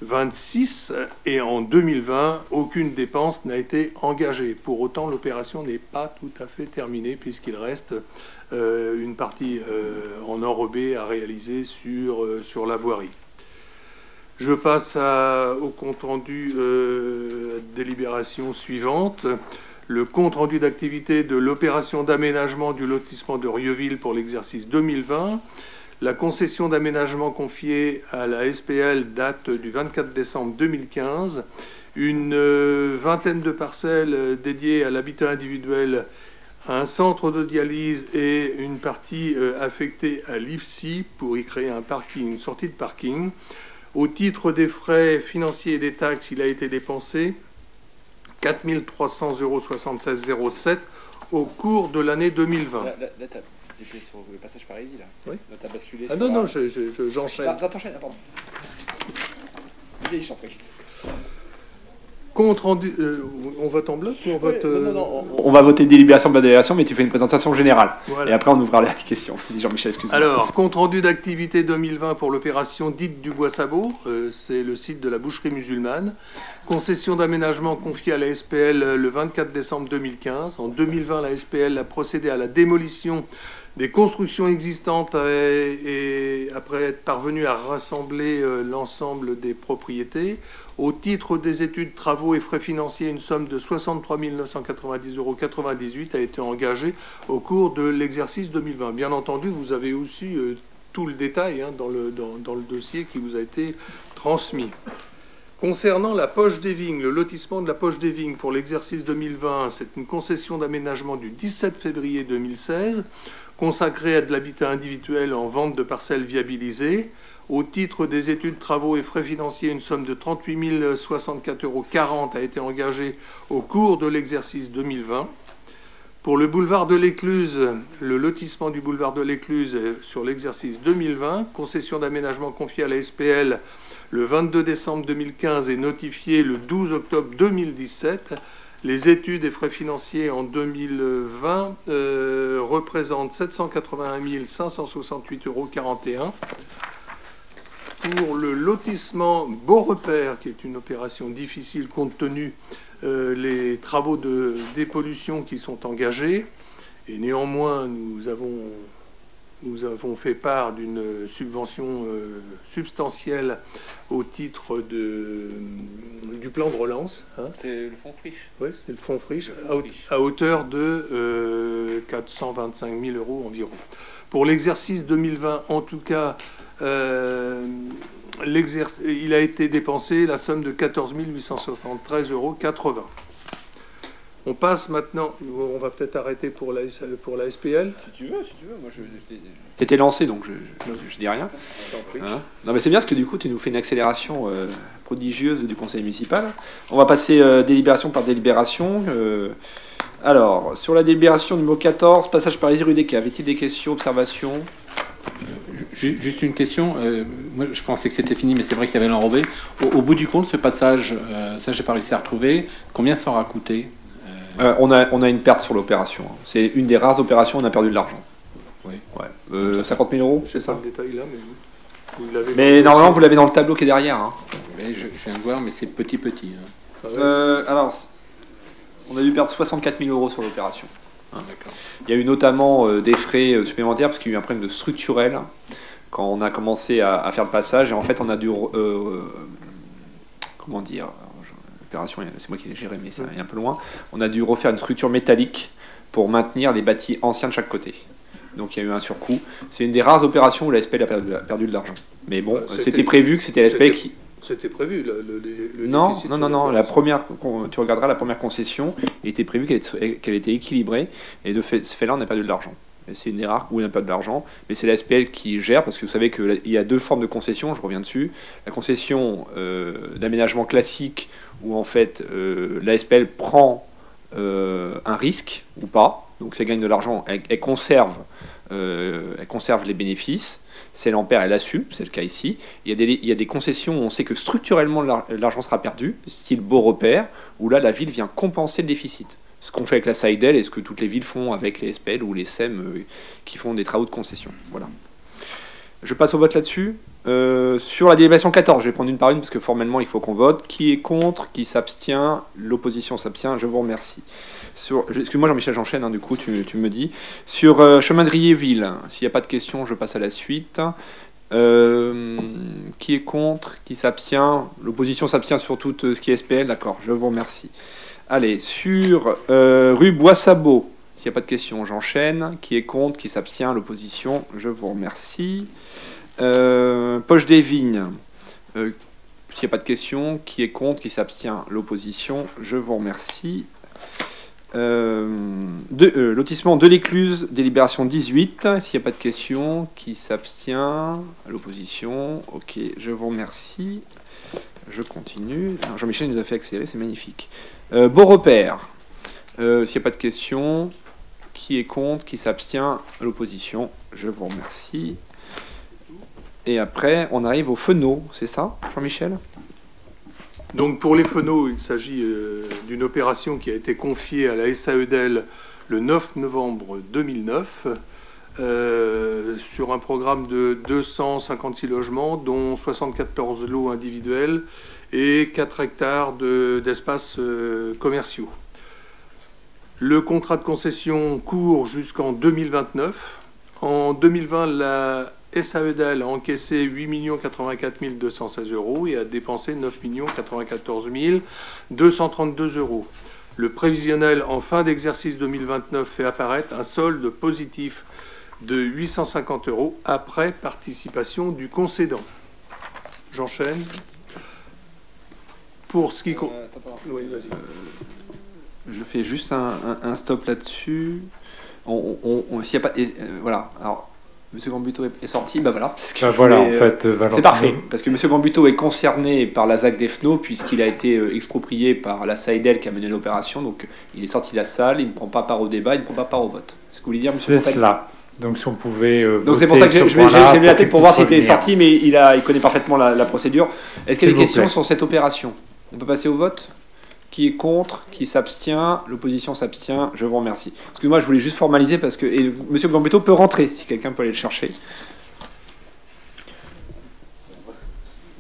26, et en 2020, aucune dépense n'a été engagée. Pour autant, l'opération n'est pas tout à fait terminée puisqu'il reste une partie en enrobé à réaliser sur la voirie. Je passe au compte rendu délibération suivante. le compte-rendu d'activité de l'opération d'aménagement du lotissement de Rieuville pour l'exercice 2020. La concession d'aménagement confiée à la SPL date du 24 décembre 2015. Une vingtaine de parcelles dédiées à l'habitat individuel, un centre de dialyse et une partie affectée à l'IFSI pour y créer un parking, une sortie de parking. Au titre des frais financiers et des taxes, il a été dépensé 4 300,76 € 07 au cours de l'année 2020. Là, tu étais sur le passage Parisis, là. Oui. Là, tu as basculé Ah sur... non, j'enchaîne. T'enchaînes, pardon. Je t'en prie. Compte rendu, on vote en bloc ou on vote... Non. On va voter délibération par délibération, mais tu fais une présentation générale. Voilà. Et après, on ouvrira la question. Jean-Michel, excuse-moi. Alors, compte rendu d'activité 2020 pour l'opération dite du Bois-Sabot, c'est le site de la boucherie musulmane. Concession d'aménagement confiée à la SPL le 24 décembre 2015. En 2020, la SPL a procédé à la démolition des constructions existantes et après être parvenue à rassembler l'ensemble des propriétés. Au titre des études, travaux et frais financiers, une somme de 63 990,98 € a été engagée au cours de l'exercice 2020. Bien entendu, vous avez aussi tout le détail dans le dossier qui vous a été transmis. Concernant la Poche des Vignes, le lotissement de la Poche des Vignes pour l'exercice 2020, c'est une concession d'aménagement du 17 février 2016, consacrée à de l'habitat individuel en vente de parcelles viabilisées. Au titre des études, travaux et frais financiers, une somme de 38 064,40 € a été engagée au cours de l'exercice 2020. Pour le boulevard de l'Écluse, le lotissement du boulevard de l'Écluse sur l'exercice 2020, concession d'aménagement confiée à la SPL le 22 décembre 2015 et notifiée le 12 octobre 2017. Les études et frais financiers en 2020 représentent 781 568,41 €. Pour le lotissement Beau Repère, qui est une opération difficile compte tenu les travaux de dépollution qui sont engagés, et néanmoins nous avons fait part d'une subvention substantielle au titre du plan de relance. C'est le fonds friche. Oui, c'est le fonds friche, à hauteur de 425 000 € environ. Pour l'exercice 2020, en tout cas, il a été dépensé la somme de 14 873,80 €. On passe maintenant, on va peut-être arrêter pour la SPL. Si tu veux, moi t'étais lancé, donc je dis rien. Hein, non mais c'est bien parce que du coup tu nous fais une accélération prodigieuse du conseil municipal. On va passer délibération par délibération. Alors, sur la délibération numéro 14, passage Parisis rue des Quais, avait-il des questions, observations? Juste une question. Moi, je pensais que c'était fini, mais c'est vrai qu'il y avait l'enrobé. Au bout du compte, ce passage, ça, j'ai pas réussi à retrouver. Combien ça aura coûté? On a une perte sur l'opération. C'est une des rares opérations où on a perdu de l'argent. Oui. Ouais. 50 000 €, Je c'est sais pas ça? le détail là, mais vous l'avez. Mais normalement, vous l'avez dans le tableau qui est derrière. Hein. Mais je viens de voir, mais c'est petit. Ah ouais. Alors, on a dû perdre 64 000 € sur l'opération. D'accord. Il y a eu notamment des frais supplémentaires parce qu'il y a eu un problème de structurel quand on a commencé à faire le passage. Et en fait, on a dû... comment dire? L'opération, c'est moi qui l'ai géré, mais c'est un peu loin. On a dû refaire une structure métallique pour maintenir les bâtis anciens de chaque côté. Donc il y a eu un surcoût. C'est une des rares opérations où la SPL a perdu de l'argent. Mais bon, c'était prévu que c'était la SPL qui... C'était prévu, le Non, déficit non, sur non, non. La l'opération. première, tu regarderas la première concession, il était prévu qu'elle était équilibrée, et de ce fait-là, on a perdu de l'argent. Et c'est une des rares où on n'a pas de l'argent, mais c'est la SPL qui gère, parce que vous savez qu'il y a deux formes de concession, je reviens dessus. La concession d'aménagement classique, où en fait la SPL prend un risque ou pas, donc ça gagne de l'argent, elle conserve les bénéfices. C'est l'ampère, elle assume, c'est le cas ici. Il y a des concessions où on sait que structurellement l'argent sera perdu, style Beau Repère, où là la ville vient compenser le déficit. Ce qu'on fait avec la SAIDEL et ce que toutes les villes font avec les SPL ou les SEM qui font des travaux de concession. Voilà. Je passe au vote là-dessus. Sur la délibération 14, je vais prendre une par une parce que formellement il faut qu'on vote. Qui est contre? Qui s'abstient? L'opposition s'abstient. Je vous remercie. Excuse-moi Jean-Michel, j'enchaîne, du coup tu me dis. Sur chemin de Rieuville, s'il n'y a pas de questions, je passe à la suite. Qui est contre? Qui s'abstient? L'opposition s'abstient sur tout ce qui est SPL. D'accord, je vous remercie. Allez, sur rue Bois-Sabot, s'il n'y a pas de questions, j'enchaîne. Qui est contre, qui s'abstient, l'opposition, je vous remercie. Poche des Vignes, s'il n'y a pas de questions, qui est contre, qui s'abstient, l'opposition, je vous remercie. Lotissement de l'Écluse, délibération 18, s'il n'y a pas de questions, qui s'abstient, l'opposition, ok, je vous remercie. Je continue. Jean-Michel nous a fait accélérer, c'est magnifique. Beau repère. S'il n'y a pas de questions, qui est contre, qui s'abstient, l'opposition, je vous remercie. Et après, on arrive au Fenot, c'est ça, Jean-Michel? Donc pour les Fenot, il s'agit d'une opération qui a été confiée à la SAEDEL le 9 novembre 2009 sur un programme de 256 logements, dont 74 lots individuels et 4 hectares d'espaces commerciaux. Le contrat de concession court jusqu'en 2029. En 2020, la SAEDEL a encaissé 8 084 216 € et a dépensé 9 094 232 €. Le prévisionnel en fin d'exercice 2029 fait apparaître un solde positif de 850 € après participation du concédant. J'enchaîne. Pour ce qui... Oui, vas-y. Je fais juste un stop là-dessus. S'il y a pas, voilà. Alors, Monsieur Gambuteau est sorti, bah voilà. C'est parfait, parce que Monsieur Gambuteau est concerné par la ZAC des Fenot, puisqu'il a été exproprié par la SAEDEL qui a mené l'opération. Donc, il est sorti de la salle, il ne prend pas part au débat, il ne prend pas part au vote. C'est ce que vous voulez dire, Monsieur Fontaine ? C'est cela. Donc, si on pouvait. Donc, c'est pour ça que j'ai levé la tête pour voir s'il était sorti, mais il connaît parfaitement la procédure. Est-ce qu'il y a des questions sur cette opération? On peut passer au vote? Qui est contre? Qui s'abstient? L'opposition s'abstient. Je vous remercie. Excusez-moi, je voulais juste formaliser parce que Monsieur Gambuteau peut rentrer si quelqu'un peut aller le chercher.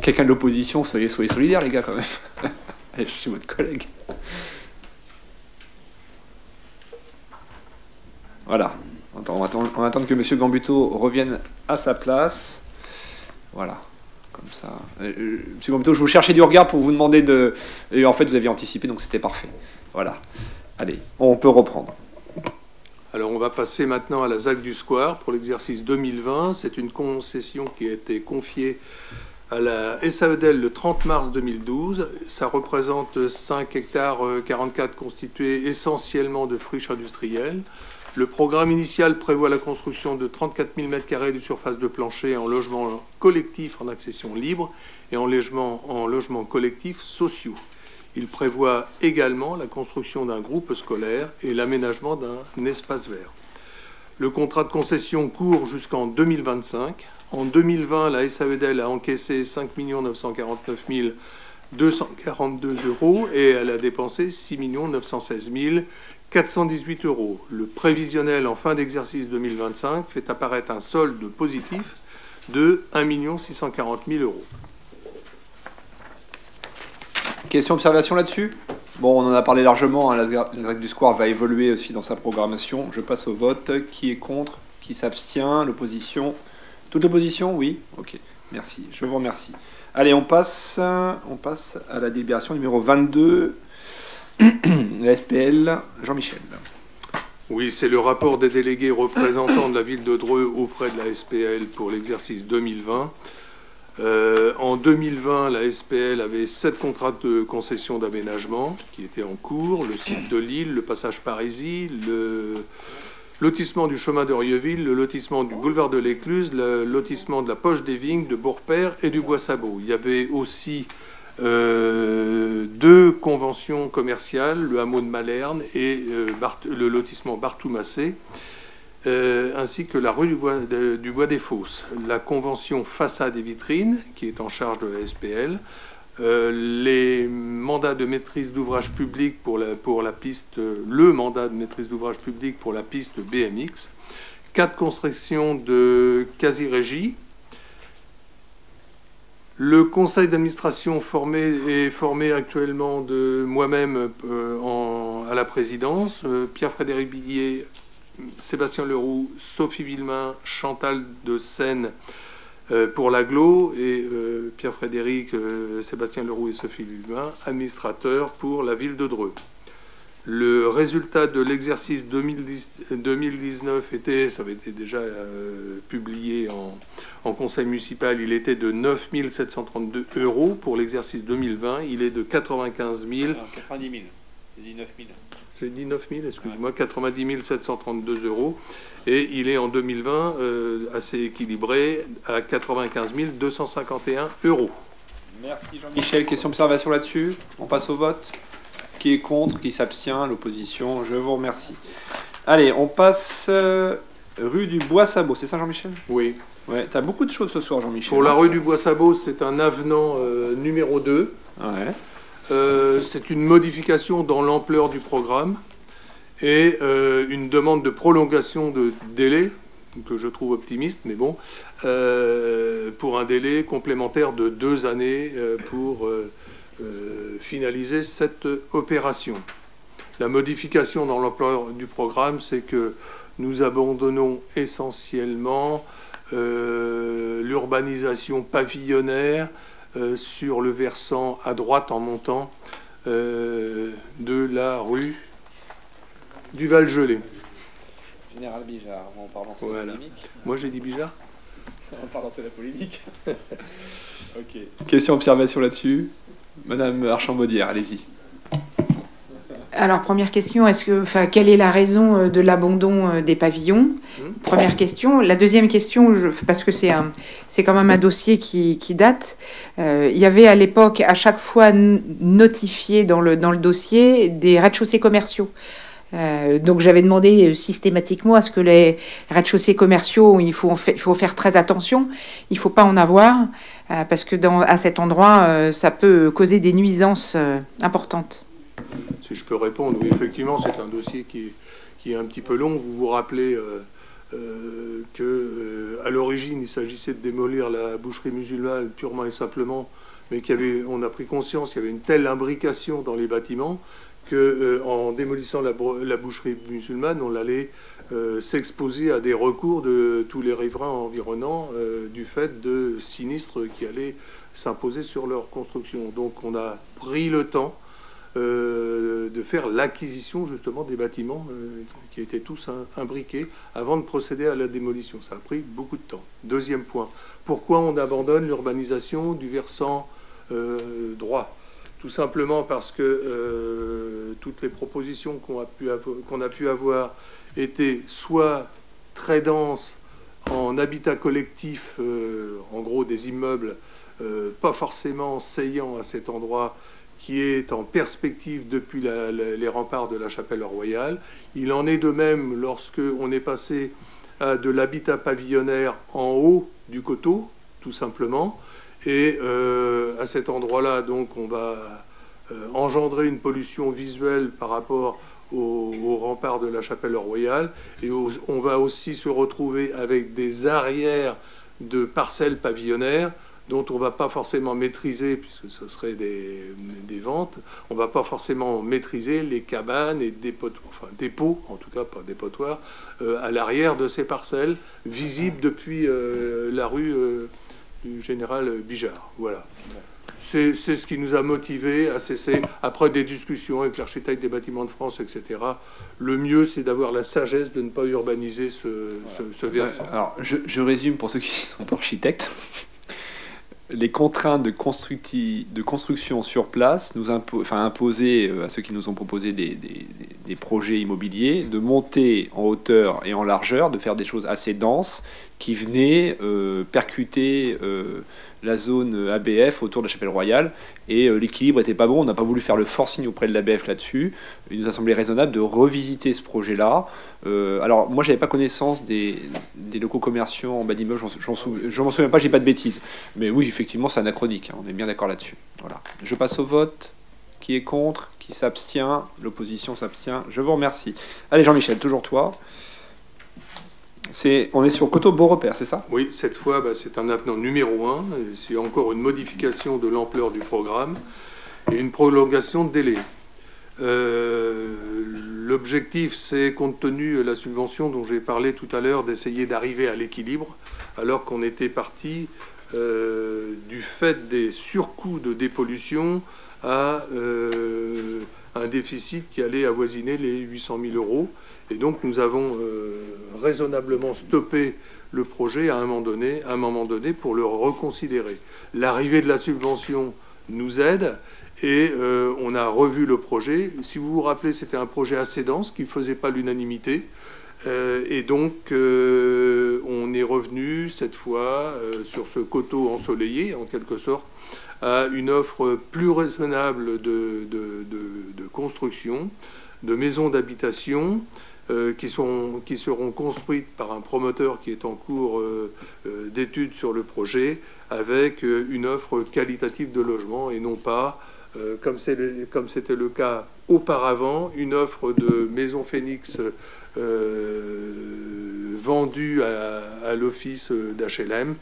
Quelqu'un de l'opposition, soyez solidaires, les gars, quand même. Allez chercher votre collègue. Voilà. On va attendre que Monsieur Gambuteau revienne à sa place. Voilà. Comme ça. Monsieur Gambuteau, je vous cherchais du regard pour vous demander de... Et en fait, vous aviez anticipé, donc c'était parfait. Voilà. Allez, on peut reprendre. Alors, on va passer maintenant à la ZAC du Square pour l'exercice 2020. C'est une concession qui a été confiée à la SAEDEL le 30 mars 2012. Ça représente 5 hectares 44 constitués essentiellement de friches industrielles. Le programme initial prévoit la construction de 34 000 m² de surface de plancher en logement collectif en accession libre et en logement collectif sociaux. Il prévoit également la construction d'un groupe scolaire et l'aménagement d'un espace vert. Le contrat de concession court jusqu'en 2025. En 2020, la SAEDEL a encaissé 5 949 242 € et elle a dépensé 6 916 418 €. Le prévisionnel en fin d'exercice 2025 fait apparaître un solde positif de 1 640 000 €. Question, observation là-dessus? Bon, on en a parlé largement, hein, la ZAC du Square va évoluer aussi dans sa programmation. Je passe au vote. Qui est contre? Qui s'abstient? L'opposition? Toute l'opposition? Oui. Ok, merci. Je vous remercie. Allez, on passe à la délibération numéro 22, la SPL. Jean-Michel. Oui, c'est le rapport des délégués représentants de la ville de Dreux auprès de la SPL pour l'exercice 2020. En 2020, la SPL avait 7 contrats de concession d'aménagement qui étaient en cours. Le site de Lille, le passage Parisis, le lotissement du chemin de Rieuville, le lotissement du boulevard de l'Écluse, le lotissement de la Poche des Vignes, de Beaurepaire et du Bois-Sabot. Il y avait aussi 2 conventions commerciales, le hameau de Malerne et le lotissement Barthou-Massé, ainsi que la rue du Bois des Fosses. La convention façade et vitrines, qui est en charge de la SPL, les mandats de maîtrise d'ouvrage public pour la piste, le mandat de maîtrise d'ouvrage public pour la piste BMX, 4 constructions de quasi-régie. Le conseil d'administration est formé actuellement de moi-même à la présidence, Pierre-Frédéric Billier, Sébastien Leroux, Sophie Villemain, Chantal de Seine pour l'Aglo et Pierre-Frédéric, Sébastien Leroux et Sophie Villemain, administrateurs pour la ville de Dreux. Le résultat de l'exercice 2019 était, ça avait été déjà publié en conseil municipal, il était de 9 732 €. Pour l'exercice 2020, il est de 95 000. 90 000. J'ai dit 9 000. J'ai dit 9 000, excuse-moi, 90 732 €. Et il est en 2020 assez équilibré à 95 251 €. Merci Jean-Michel. Question observation là-dessus. On passe au vote. Qui est contre, qui s'abstient, l'opposition, je vous remercie. Allez, on passe rue du Bois-Sabot, c'est ça Jean-Michel? Oui. Ouais, tu as beaucoup de choses ce soir Jean-Michel. Pour la rue du Bois-Sabot, c'est un avenant numéro 2. Ouais. C'est une modification dans l'ampleur du programme et une demande de prolongation de délai, que je trouve optimiste, mais bon, pour un délai complémentaire de 2 années pour finaliser cette opération. La modification dans l'ampleur du programme, c'est que nous abandonnons essentiellement l'urbanisation pavillonnaire sur le versant à droite en montant de la rue du Val-Gelé. Général Bijard, on part lancer la polémique. Moi j'ai dit Bijard. On part lancer la polémique. Ok. Question observation là-dessus. Madame Archambaudière, allez-y. Alors, première question, quelle est la raison de l'abandon des pavillons? Première question. La deuxième question, parce que c'est quand même un dossier qui date, il y avait à l'époque à chaque fois notifié dans le dossier des rez-de-chaussée commerciaux. Donc j'avais demandé systématiquement à ce que les rez-de-chaussée commerciaux, il faut faire très attention, il ne faut pas en avoir, parce que à cet endroit, ça peut causer des nuisances importantes. Si je peux répondre, oui, effectivement, c'est un dossier qui est un petit peu long. Vous vous rappelez qu'à l'origine, il s'agissait de démolir la boucherie musulmane purement et simplement, mais on a pris conscience qu'il y avait une telle imbrication dans les bâtiments qu'en démolissant la boucherie musulmane, on allait s'exposer à des recours de tous les riverains environnants du fait de sinistres qui allaient s'imposer sur leur construction. Donc on a pris le temps de faire l'acquisition justement des bâtiments qui étaient tous imbriqués avant de procéder à la démolition. Ça a pris beaucoup de temps. Deuxième point, pourquoi on abandonne l'urbanisation du versant droit? Tout simplement parce que toutes les propositions qu'on a pu avoir étaient soit très denses en habitat collectif, en gros des immeubles pas forcément saillants à cet endroit, qui est en perspective depuis les remparts de la Chapelle-Royale. Il en est de même lorsque on est passé à de l'habitat pavillonnaire en haut du coteau, tout simplement. Et à cet endroit-là, donc, on va engendrer une pollution visuelle par rapport aux remparts de la Chapelle-Royale. Et on va aussi se retrouver avec des arrières de parcelles pavillonnaires dont on ne va pas forcément maîtriser, puisque ce serait des ventes, on ne va pas forcément maîtriser les cabanes et dépôts, en tout cas pas dépotoirs, à l'arrière de ces parcelles, visibles depuis la rue du Général Bijard. Voilà. C'est ce qui nous a motivés à cesser, après des discussions avec l'architecte des bâtiments de France, etc. Le mieux, c'est d'avoir la sagesse de ne pas urbaniser ce versant. Alors, je résume pour ceux qui sont pas architectes. Les contraintes de construction sur place nous imposaient à ceux qui nous ont proposé des projets immobiliers de monter en hauteur et en largeur, de faire des choses assez denses qui venaient percuter la zone ABF autour de la Chapelle-Royale, et l'équilibre n'était pas bon. On n'a pas voulu faire le forcing auprès de l'ABF là-dessus. Il nous a semblé raisonnable de revisiter ce projet-là. Alors moi, j'avais pas connaissance des locaux commerciaux en bas d'immeuble, je m'en souviens pas, j'ai pas de bêtises. Mais oui, effectivement, c'est anachronique, hein, on est bien d'accord là-dessus. Voilà. Je passe au vote. Qui est contre? Qui s'abstient? L'opposition s'abstient. Je vous remercie. Allez Jean-Michel, toujours toi. On est sur Coteau Beaurepaire, c'est ça? Oui, cette fois, c'est un avenant numéro 1. C'est encore une modification de l'ampleur du programme et une prolongation de délai. L'objectif, c'est, compte tenu de la subvention dont j'ai parlé tout à l'heure, d'essayer d'arriver à l'équilibre, alors qu'on était parti du fait des surcoûts de dépollution à un un déficit qui allait avoisiner les 800 000 euros. Et donc nous avons raisonnablement stoppé le projet à un moment donné pour le reconsidérer. L'arrivée de la subvention nous aide et on a revu le projet. Si vous vous rappelez, c'était un projet assez dense qui ne faisait pas l'unanimité. Et donc on est revenu cette fois sur ce coteau ensoleillé, en quelque sorte, à une offre plus raisonnable de construction, de maisons d'habitation, qui seront construites par un promoteur qui est en cours d'études sur le projet, avec une offre qualitative de logement et non pas, comme c'était le cas auparavant, une offre de maison Phoenix vendue à l'office d'HLM,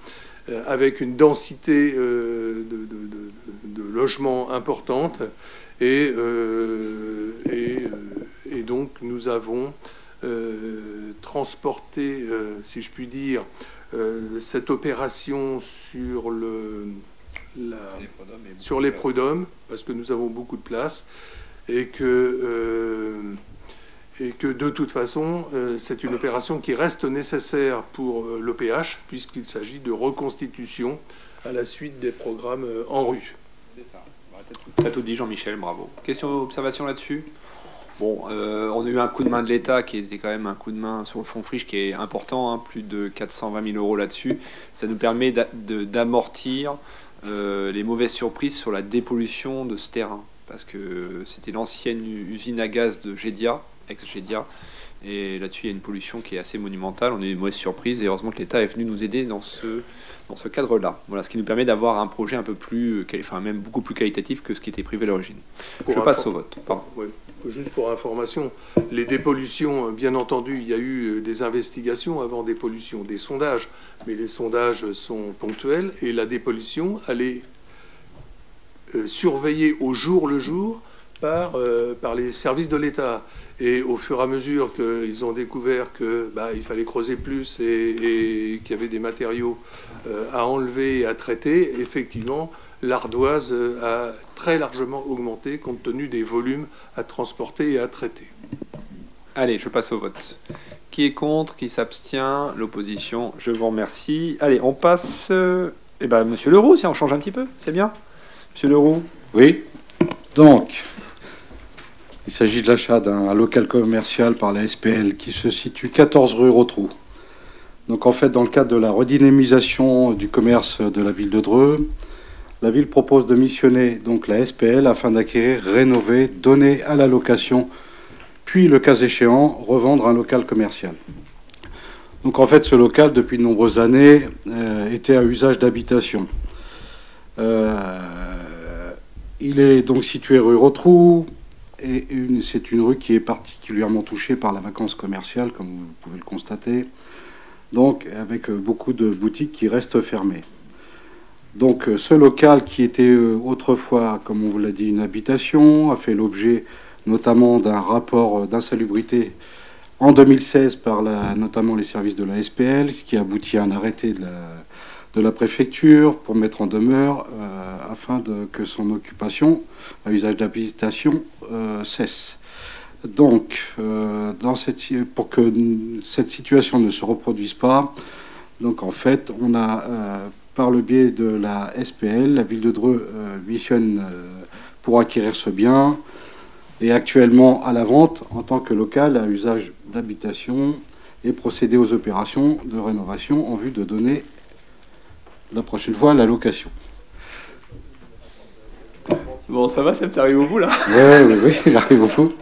avec une densité de logements importante. Et donc nous avons transporté, si je puis dire, cette opération sur les prud'hommes, parce que nous avons beaucoup de place, et que de toute façon, c'est une opération qui reste nécessaire pour l'OPH, puisqu'il s'agit de reconstitution à la suite des programmes en rue. Tu as tout dit, Jean-Michel, bravo. Question, observation là-dessus? Bon, on a eu un coup de main de l'État qui était quand même un coup de main sur le fonds friche qui est important, hein, plus de 420 000 euros là-dessus. Ça nous permet d'amortir les mauvaises surprises sur la dépollution de ce terrain, parce que c'était l'ancienne usine à gaz de Gédia, ex-Gédia, et là-dessus il y a une pollution qui est assez monumentale. On a eu une mauvaise surprise et heureusement que l'État est venu nous aider dans ce cadre-là. Voilà, ce qui nous permet d'avoir un projet un peu plus, enfin même beaucoup plus qualitatif que ce qui était prévu à l'origine. Je passe au vote. Pardon. Oui. Juste pour information, les dépollutions, bien entendu, il y a eu des investigations avant dépollution, des sondages, mais les sondages sont ponctuels et la dépollution, elle est surveillée au jour le jour par les services de l'État. Et au fur et à mesure qu'ils ont découvert qu'il fallait creuser plus et qu'il y avait des matériaux à enlever et à traiter, effectivement, l'ardoise a très largement augmenté compte tenu des volumes à transporter et à traiter. Allez, je passe au vote. Qui est contre? Qui s'abstient? L'opposition. Je vous remercie. Allez, on passe... Monsieur Leroux, si on change un petit peu, c'est bien. Monsieur Leroux. Oui. Donc, il s'agit de l'achat d'un local commercial par la SPL qui se situe 14 rue Rotrou. Donc en fait, dans le cadre de la redynamisation du commerce de la ville de Dreux, la ville propose de missionner donc la SPL afin d'acquérir, rénover, donner à la location, puis le cas échéant, revendre un local commercial. Donc en fait, ce local, depuis de nombreuses années, était à usage d'habitation. Il est donc situé rue Rotrou, et c'est une rue qui est particulièrement touchée par la vacance commerciale, comme vous pouvez le constater, donc avec beaucoup de boutiques qui restent fermées. Donc ce local qui était autrefois, comme on vous l'a dit, une habitation, a fait l'objet notamment d'un rapport d'insalubrité en 2016 par notamment les services de la SPL, ce qui aboutit à un arrêté de la préfecture pour mettre en demeure afin que son occupation à usage d'habitation cesse. Donc, pour que cette situation ne se reproduise pas, donc en fait, on a, par le biais de la SPL, la ville de Dreux missionne pour acquérir ce bien, et actuellement à la vente en tant que local à usage d'habitation et procéder aux opérations de rénovation en vue de donner la prochaine fois la location. Bon, ça va, Seb, ça arrive au bout là? Oui, j'arrive au bout.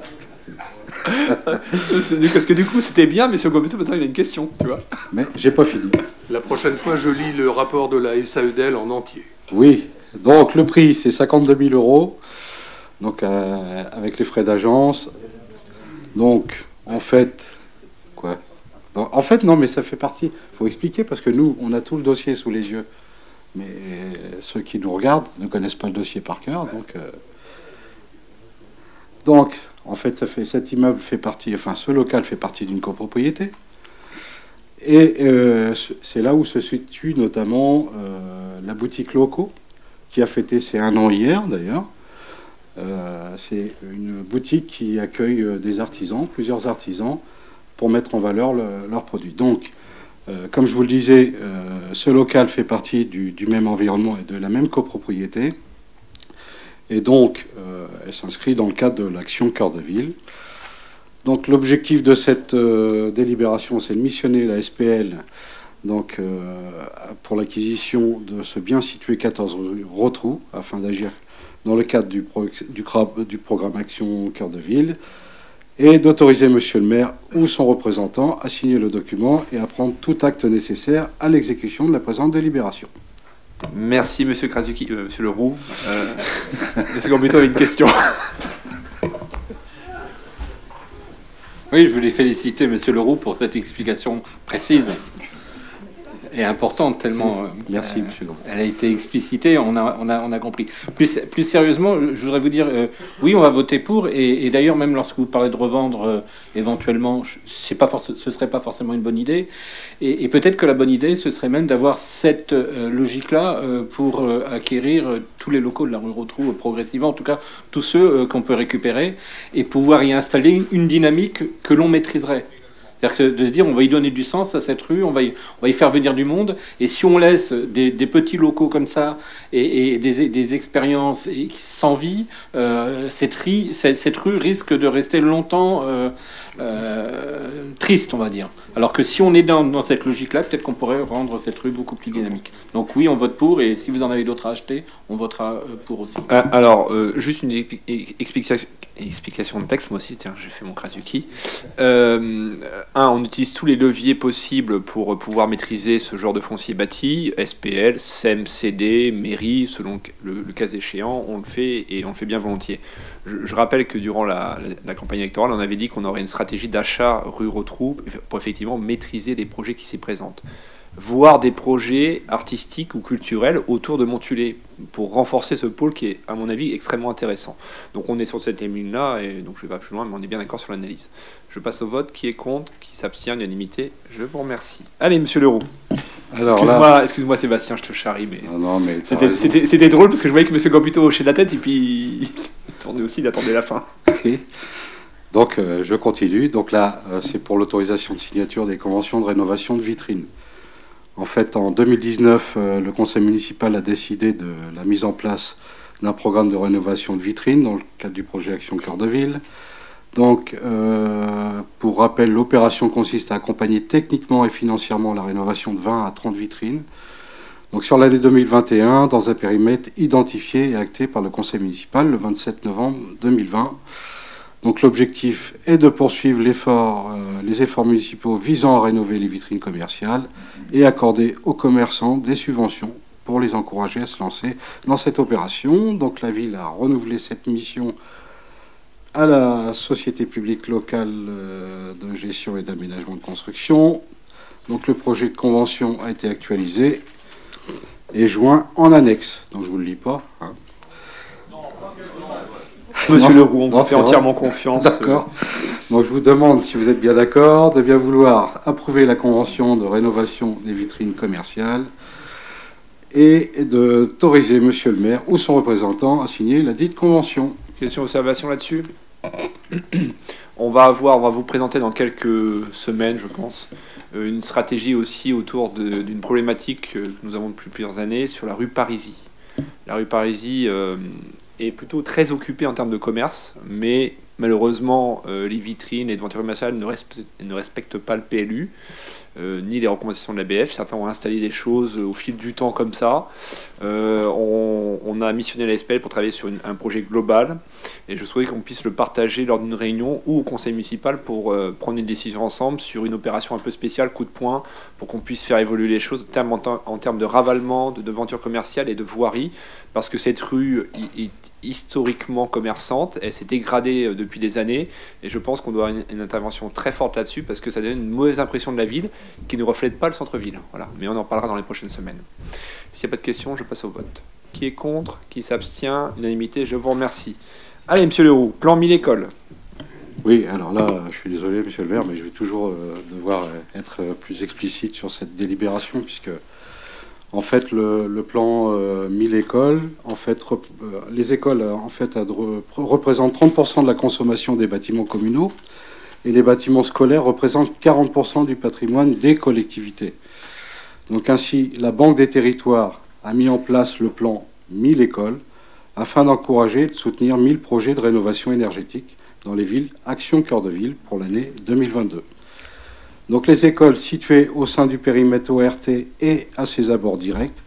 Parce que du coup, c'était bien, mais sur le maintenant il a une question, tu vois. Mais j'ai pas fini. La prochaine fois, je lis le rapport de la SAEDEL en entier. Oui, donc le prix, c'est 52 000 euros, donc avec les frais d'agence. Donc, en fait, quoi? En fait, non, mais ça fait partie. Il faut expliquer parce que nous, on a tout le dossier sous les yeux. Mais ceux qui nous regardent ne connaissent pas le dossier par cœur. Donc en fait, cet immeuble fait partie, enfin, ce local fait partie d'une copropriété. Et c'est là où se situe notamment la boutique Loco, qui a fêté ses 1 an hier, d'ailleurs. C'est une boutique qui accueille des artisans, plusieurs artisans, pour mettre en valeur leurs produits. Donc, comme je vous le disais, ce local fait partie du même environnement et de la même copropriété. Et donc, elle s'inscrit dans le cadre de l'action Cœur de Ville. Donc, l'objectif de cette délibération, c'est de missionner la SPL donc, pour l'acquisition de ce bien situé 14 rue Rotrou, afin d'agir dans le cadre du programme Action Cœur de Ville, et d'autoriser Monsieur le maire ou son représentant à signer le document et à prendre tout acte nécessaire à l'exécution de la présente délibération. Merci, Monsieur Krasuki, Monsieur Leroux. Monsieur Gambito avait une question. Oui, je voulais féliciter Monsieur Leroux pour cette explication précise et importante, tellement Merci, Monsieur Gambito. elle a été explicitée, on a compris. Plus sérieusement, je voudrais vous dire, oui, on va voter pour, et d'ailleurs, même lorsque vous parlez de revendre éventuellement, ce serait pas forcément une bonne idée, et peut-être que la bonne idée, ce serait même d'avoir cette logique-là pour acquérir tous les locaux de la rue Rotrou progressivement, en tout cas tous ceux qu'on peut récupérer, et pouvoir y installer une dynamique que l'on maîtriserait. C'est-à-dire de se dire, on va y donner du sens à cette rue, on va y faire venir du monde, et si on laisse des petits locaux comme ça et des expériences sans vie, cette rue risque de rester longtemps triste, on va dire. Alors que si on est dans cette logique-là, peut-être qu'on pourrait rendre cette rue beaucoup plus dynamique. Donc oui, on vote pour, et si vous en avez d'autres à acheter, on votera pour aussi. Alors, juste une explication de texte, moi aussi, tiens, j'ai fait mon Krasuki. On utilise tous les leviers possibles pour pouvoir maîtriser ce genre de foncier bâti, SPL, SEM, CD, mairie, selon le cas échéant, on le fait, et on le fait bien volontiers. Je rappelle que durant la campagne électorale, on avait dit qu'on aurait une stratégie d'achat rue Rotrou pour effectivement maîtriser les projets qui s'y présentent. Voire des projets artistiques ou culturels autour de Montulé pour renforcer ce pôle qui est, à mon avis, extrêmement intéressant. Donc on est sur cette ligne-là, et donc je ne vais pas plus loin, mais on est bien d'accord sur l'analyse. Je passe au vote. Qui est contre? Qui s'abstient? Unanimité. Je vous remercie. Allez, Monsieur Leroux. Excuse-moi Sébastien, je te charrie, mais, mais c'était drôle parce que je voyais que Monsieur Gambito hochait de la tête et puis il tournait aussi, il attendait la fin. Okay. Donc je continue. Donc là, c'est pour l'autorisation de signature des conventions de rénovation de vitrines. En fait, en 2019, le conseil municipal a décidé de la mise en place d'un programme de rénovation de vitrines dans le cadre du projet Action Cœur de Ville. Donc, pour rappel, l'opération consiste à accompagner techniquement et financièrement la rénovation de 20 à 30 vitrines. Donc, sur l'année 2021, dans un périmètre identifié et acté par le conseil municipal le 27 novembre 2020. Donc, l'objectif est de poursuivre les efforts municipaux visant à rénover les vitrines commerciales et accorder aux commerçants des subventions pour les encourager à se lancer dans cette opération. Donc, la ville a renouvelé cette mission à la société publique locale de gestion et d'aménagement de construction. Donc, le projet de convention a été actualisé et joint en annexe. Donc, je ne vous le lis pas. Hein. Monsieur Leroux, on vous fait entièrement confiance. D'accord. Donc je vous demande, si vous êtes bien d'accord, de bien vouloir approuver la convention de rénovation des vitrines commerciales et d'autoriser Monsieur le maire ou son représentant à signer la dite convention. Question, observation là-dessus? On va vous présenter dans quelques semaines, je pense, une stratégie aussi autour d'une problématique que nous avons depuis plusieurs années sur la rue Parisis. La rue Parisis est plutôt très occupée en termes de commerce, mais malheureusement, les vitrines et les devantures commerciales ne respectent pas le PLU, ni les recommandations de l'ABF. Certains ont installé des choses au fil du temps comme ça. On a missionné la SPL pour travailler sur un projet global, et je souhaitais qu'on puisse le partager lors d'une réunion ou au conseil municipal pour prendre une décision ensemble sur une opération un peu spéciale, coup de poing, pour qu'on puisse faire évoluer les choses en termes de ravalement, de devanture commerciale et de voirie, parce que cette rue est historiquement commerçante, elle s'est dégradée depuis des années, et je pense qu'on doit avoir une intervention très forte là-dessus, parce que ça donne une mauvaise impression de la ville qui ne reflète pas le centre-ville. Voilà. Mais on en parlera dans les prochaines semaines. S'il n'y a pas de questions, je passe au vote. Qui est contre? Qui s'abstient? Unanimité, je vous remercie. Allez, Monsieur Leroux, plan 1000 écoles. Oui, alors là, je suis désolé, Monsieur le maire, mais je vais toujours devoir être plus explicite sur cette délibération, puisque En fait, le plan 1000 écoles, en fait, les écoles en fait, représentent 30% de la consommation des bâtiments communaux et les bâtiments scolaires représentent 40% du patrimoine des collectivités. Donc ainsi, la Banque des territoires a mis en place le plan 1000 écoles afin d'encourager et de soutenir 1000 projets de rénovation énergétique dans les villes Action Cœur de Ville pour l'année 2022. Donc les écoles situées au sein du périmètre ORT et à ses abords directs,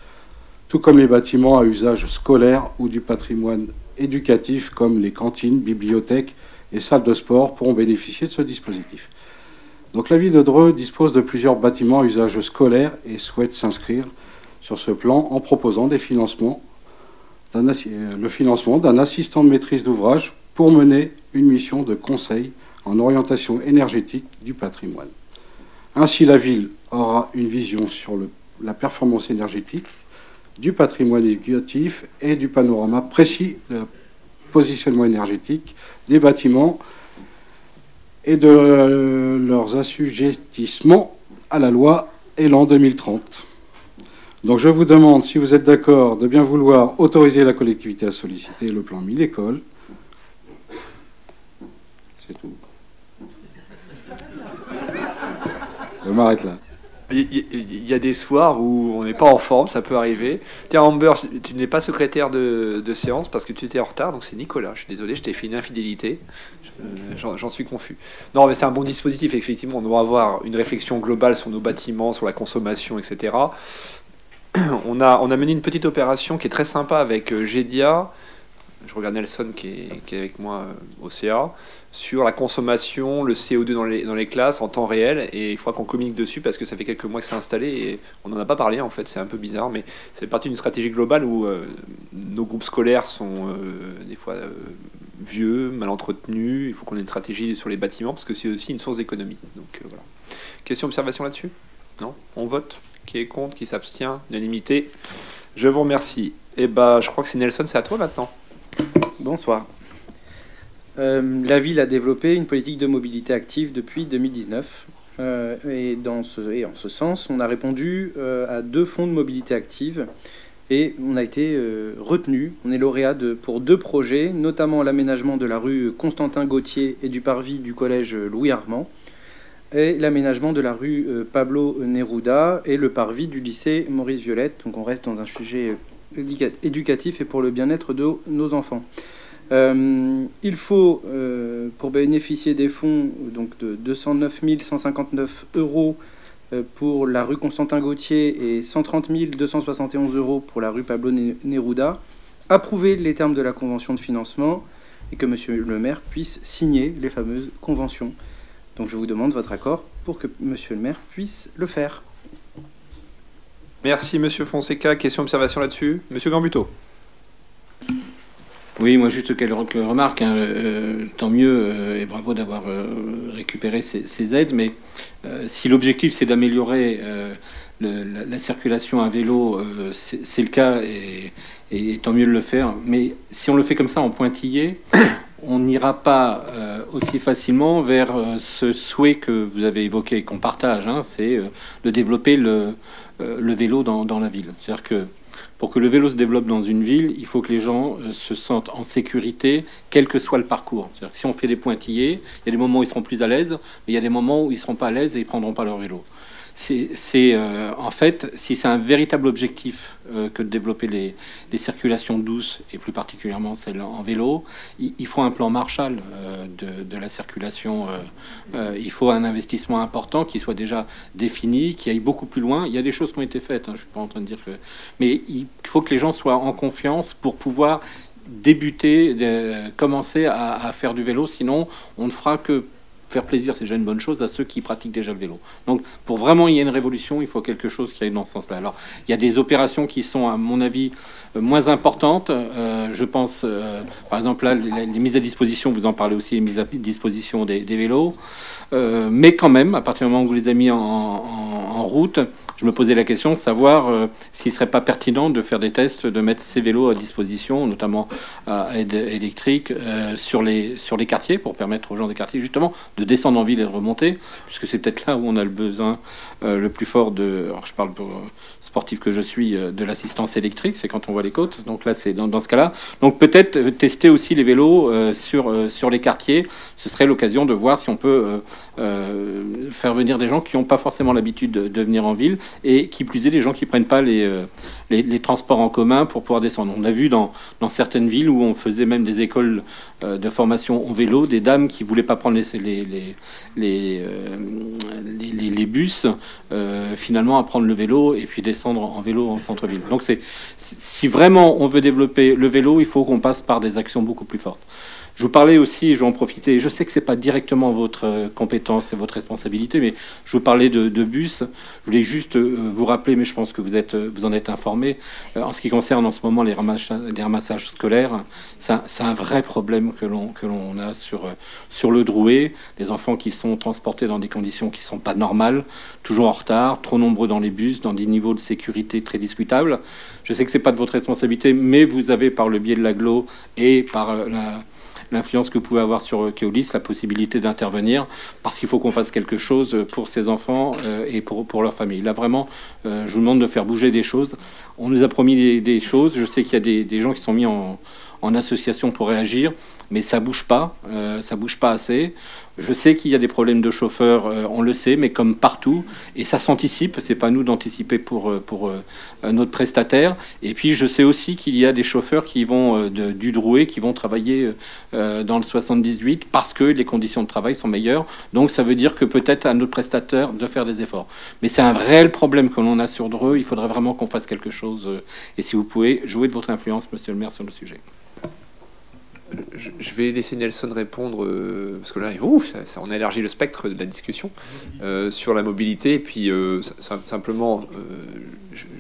tout comme les bâtiments à usage scolaire ou du patrimoine éducatif comme les cantines, bibliothèques et salles de sport pourront bénéficier de ce dispositif. Donc la ville de Dreux dispose de plusieurs bâtiments à usage scolaire et souhaite s'inscrire sur ce plan en proposant le financement d'un assistant de maîtrise d'ouvrage pour mener une mission de conseil en orientation énergétique du patrimoine. Ainsi, la ville aura une vision sur la performance énergétique du patrimoine éducatif et du panorama précis de positionnement énergétique des bâtiments et de leurs assujettissements à la loi Élan 2030. Donc je vous demande, si vous êtes d'accord, de bien vouloir autoriser la collectivité à solliciter le plan 1000 écoles. C'est tout. Je m'arrête là. Il y a des soirs où on n'est pas en forme, ça peut arriver. Tiens, Amber, tu n'es pas secrétaire de séance parce que tu étais en retard, donc c'est Nicolas. Je suis désolé, je t'ai fait une infidélité. J'en suis confus. Non, mais c'est un bon dispositif, effectivement. On doit avoir une réflexion globale sur nos bâtiments, sur la consommation, etc. On a mené une petite opération qui est très sympa avec GEDIA. Je regarde Nelson qui est avec moi au CA, sur la consommation, le CO2 dans les classes en temps réel, et il faudra qu'on communique dessus parce que ça fait quelques mois que c'est installé et on n'en a pas parlé en fait, c'est un peu bizarre, mais c'est partie d'une stratégie globale où nos groupes scolaires sont des fois vieux, mal entretenus, il faut qu'on ait une stratégie sur les bâtiments parce que c'est aussi une source d'économie. Donc voilà. Question, observation là-dessus? Non? On vote? Qui est contre? Qui s'abstient? Unanimité. Je vous remercie. Et bah, je crois que c'est Nelson, c'est à toi maintenant. Bonsoir. La ville a développé une politique de mobilité active depuis 2019. Et en ce sens, on a répondu à 2 fonds de mobilité active et on a été retenu. On est lauréat pour 2 projets, notamment l'aménagement de la rue Constantin-Gauthier et du parvis du collège Louis-Armand et l'aménagement de la rue Pablo Neruda et le parvis du lycée Maurice Violette. Donc on reste dans un sujet éducatif et pour le bien-être de nos enfants. Il faut, pour bénéficier des fonds donc de 209 159 € pour la rue Constantin-Gauthier et 130 271 € pour la rue Pablo Neruda, approuver les termes de la convention de financement et que Monsieur le maire puisse signer les fameuses conventions. Donc je vous demande votre accord pour que Monsieur le maire puisse le faire. Merci Monsieur Fonseca. Question, observation là-dessus? Monsieur Gambuteau. Oui, moi juste quelques remarques. Tant mieux et bravo d'avoir récupéré ces aides. Mais si l'objectif c'est d'améliorer la circulation à vélo, c'est le cas et tant mieux de le faire. Mais si on le fait comme ça en pointillé, on n'ira pas aussi facilement vers ce souhait que vous avez évoqué et qu'on partage. C'est de développer le vélo dans la ville. C'est-à-dire que pour que le vélo se développe dans une ville, il faut que les gens se sentent en sécurité, quel que soit le parcours. C'est-à-dire que si on fait des pointillés, il y a des moments où ils seront plus à l'aise, mais il y a des moments où ils ne seront pas à l'aise et ils ne prendront pas leur vélo. En fait, si c'est un véritable objectif que de développer les circulations douces, et plus particulièrement celles en vélo, il faut un plan Marshall de la circulation. Il faut un investissement important qui soit déjà défini, qui aille beaucoup plus loin. Il y a des choses qui ont été faites, je ne suis pas en train de dire que... Mais il faut que les gens soient en confiance pour pouvoir débuter, commencer à faire du vélo. Sinon, on ne fera que... Faire plaisir, c'est déjà une bonne chose à ceux qui pratiquent déjà le vélo. Donc, pour vraiment y ait une révolution, il faut quelque chose qui aille dans ce sens-là. Alors, il y a des opérations qui sont, à mon avis, moins importantes. Je pense, par exemple, là, les mises à disposition, vous en parlez aussi, les mises à disposition des vélos. Mais quand même, à partir du moment où vous les avez mis en route, je me posais la question de savoir s'il ne serait pas pertinent de faire des tests, de mettre ces vélos à disposition, notamment à aide électrique, sur les quartiers, pour permettre aux gens des quartiers justement de descendre en ville et de remonter, puisque c'est peut-être là où on a le besoin le plus fort alors je parle pour sportif que je suis, de l'assistance électrique, c'est quand on voit les côtes, donc là c'est dans ce cas-là. Donc peut-être tester aussi les vélos sur les quartiers, ce serait l'occasion de voir si on peut faire venir des gens qui n'ont pas forcément l'habitude de venir en ville, et qui plus est des gens qui prennent pas les transports en commun pour pouvoir descendre. On a vu dans certaines villes où on faisait même des écoles de formation au vélo, des dames qui voulaient pas prendre les bus, finalement à prendre le vélo et puis descendre en vélo en centre-ville. Donc si vraiment on veut développer le vélo, il faut qu'on passe par des actions beaucoup plus fortes. Je vous parlais aussi, je vais en profiter, je sais que c'est pas directement votre compétence et votre responsabilité, mais je vous parlais de bus. Je voulais juste vous rappeler, mais je pense que vous en êtes informés, en ce qui concerne en ce moment les ramassages scolaires. C'est un vrai problème que l'on a sur le Drouet. Les enfants qui sont transportés dans des conditions qui sont pas normales, toujours en retard, trop nombreux dans les bus, dans des niveaux de sécurité très discutables. Je sais que c'est pas de votre responsabilité, mais vous avez, par le biais de l'agglo et par l'influence que vous pouvez avoir sur Keolis, la possibilité d'intervenir, parce qu'il faut qu'on fasse quelque chose pour ces enfants et pour leur famille. Là, vraiment, je vous demande de faire bouger des choses. On nous a promis des choses. Je sais qu'il y a des gens qui sont mis en association pour réagir, mais ça bouge pas assez. Je sais qu'il y a des problèmes de chauffeurs, on le sait, mais comme partout, et ça s'anticipe. C'est pas nous d'anticiper pour notre prestataire. Et puis je sais aussi qu'il y a des chauffeurs qui vont du Drouet, qui vont travailler dans le 78 parce que les conditions de travail sont meilleures. Donc ça veut dire que peut-être à notre prestataire de faire des efforts. Mais c'est un réel problème que l'on a sur Dreux. Il faudrait vraiment qu'on fasse quelque chose. Et si vous pouvez jouer de votre influence, monsieur le maire, sur le sujet. Je vais laisser Nelson répondre, parce que là, on a élargi le spectre de la discussion sur la mobilité. Et puis, simplement,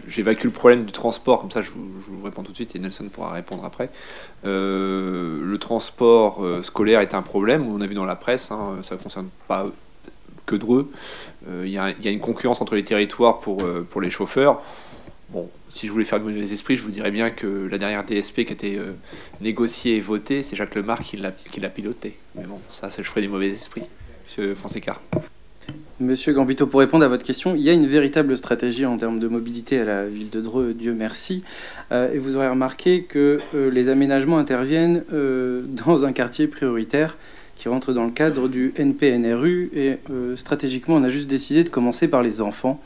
j'évacue le problème du transport, comme ça je vous réponds tout de suite et Nelson pourra répondre après. Le transport scolaire est un problème, on a vu dans la presse, hein, ça ne concerne pas que Dreux. Il y a une concurrence entre les territoires pour les chauffeurs. Bon, si je voulais faire bouger les esprits, je vous dirais bien que la dernière DSP qui a été négociée et votée, c'est Jacques Lemarque qui l'a pilotée. Mais bon, ça je ferai des mauvais esprits. Monsieur Fonseca. Monsieur Gambito, pour répondre à votre question, il y a une véritable stratégie en termes de mobilité à la ville de Dreux, Dieu merci. Et vous aurez remarqué que les aménagements interviennent dans un quartier prioritaire qui rentre dans le cadre du NPNRU. Et stratégiquement, on a juste décidé de commencer par les enfants.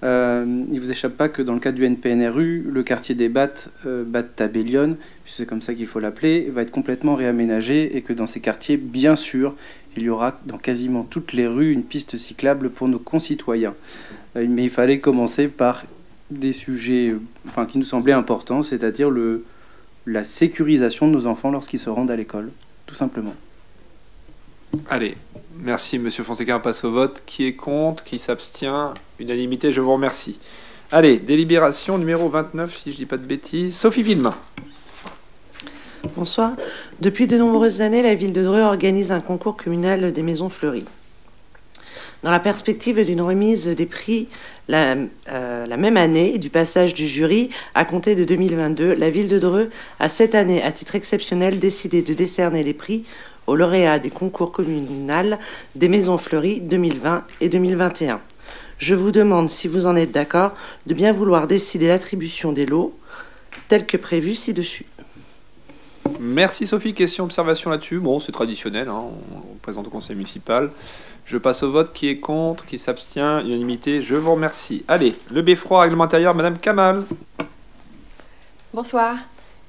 Il ne vous échappe pas que dans le cadre du NPNRU, le quartier des Battes, Battes-Tabellion, c'est comme ça qu'il faut l'appeler, va être complètement réaménagé et que dans ces quartiers, bien sûr, il y aura dans quasiment toutes les rues une piste cyclable pour nos concitoyens. Mais il fallait commencer par des sujets qui nous semblaient importants, c'est-à-dire la sécurisation de nos enfants lorsqu'ils se rendent à l'école, tout simplement. Allez, merci Monsieur Fonseca, on passe au vote. Qui est contre? Qui s'abstient? Unanimité, je vous remercie. Allez, délibération numéro 29, si je ne dis pas de bêtises. Sophie Villemin. Bonsoir. Depuis de nombreuses années, la ville de Dreux organise un concours communal des maisons fleuries. Dans la perspective d'une remise des prix la même année et du passage du jury à compter de 2022, la ville de Dreux a cette année, à titre exceptionnel, décidé de décerner les prix aux lauréats des concours communal des maisons fleuries 2020 et 2021. Je vous demande, si vous en êtes d'accord, de bien vouloir décider l'attribution des lots tels que prévu ci-dessus. Merci Sophie. Question, observation là-dessus? Bon, c'est traditionnel, hein, on présente au conseil municipal. Je passe au vote. Qui est contre? Qui s'abstient? Unanimité, je vous remercie. Allez, le beffroi, règlement intérieur, Madame Kamal. Bonsoir.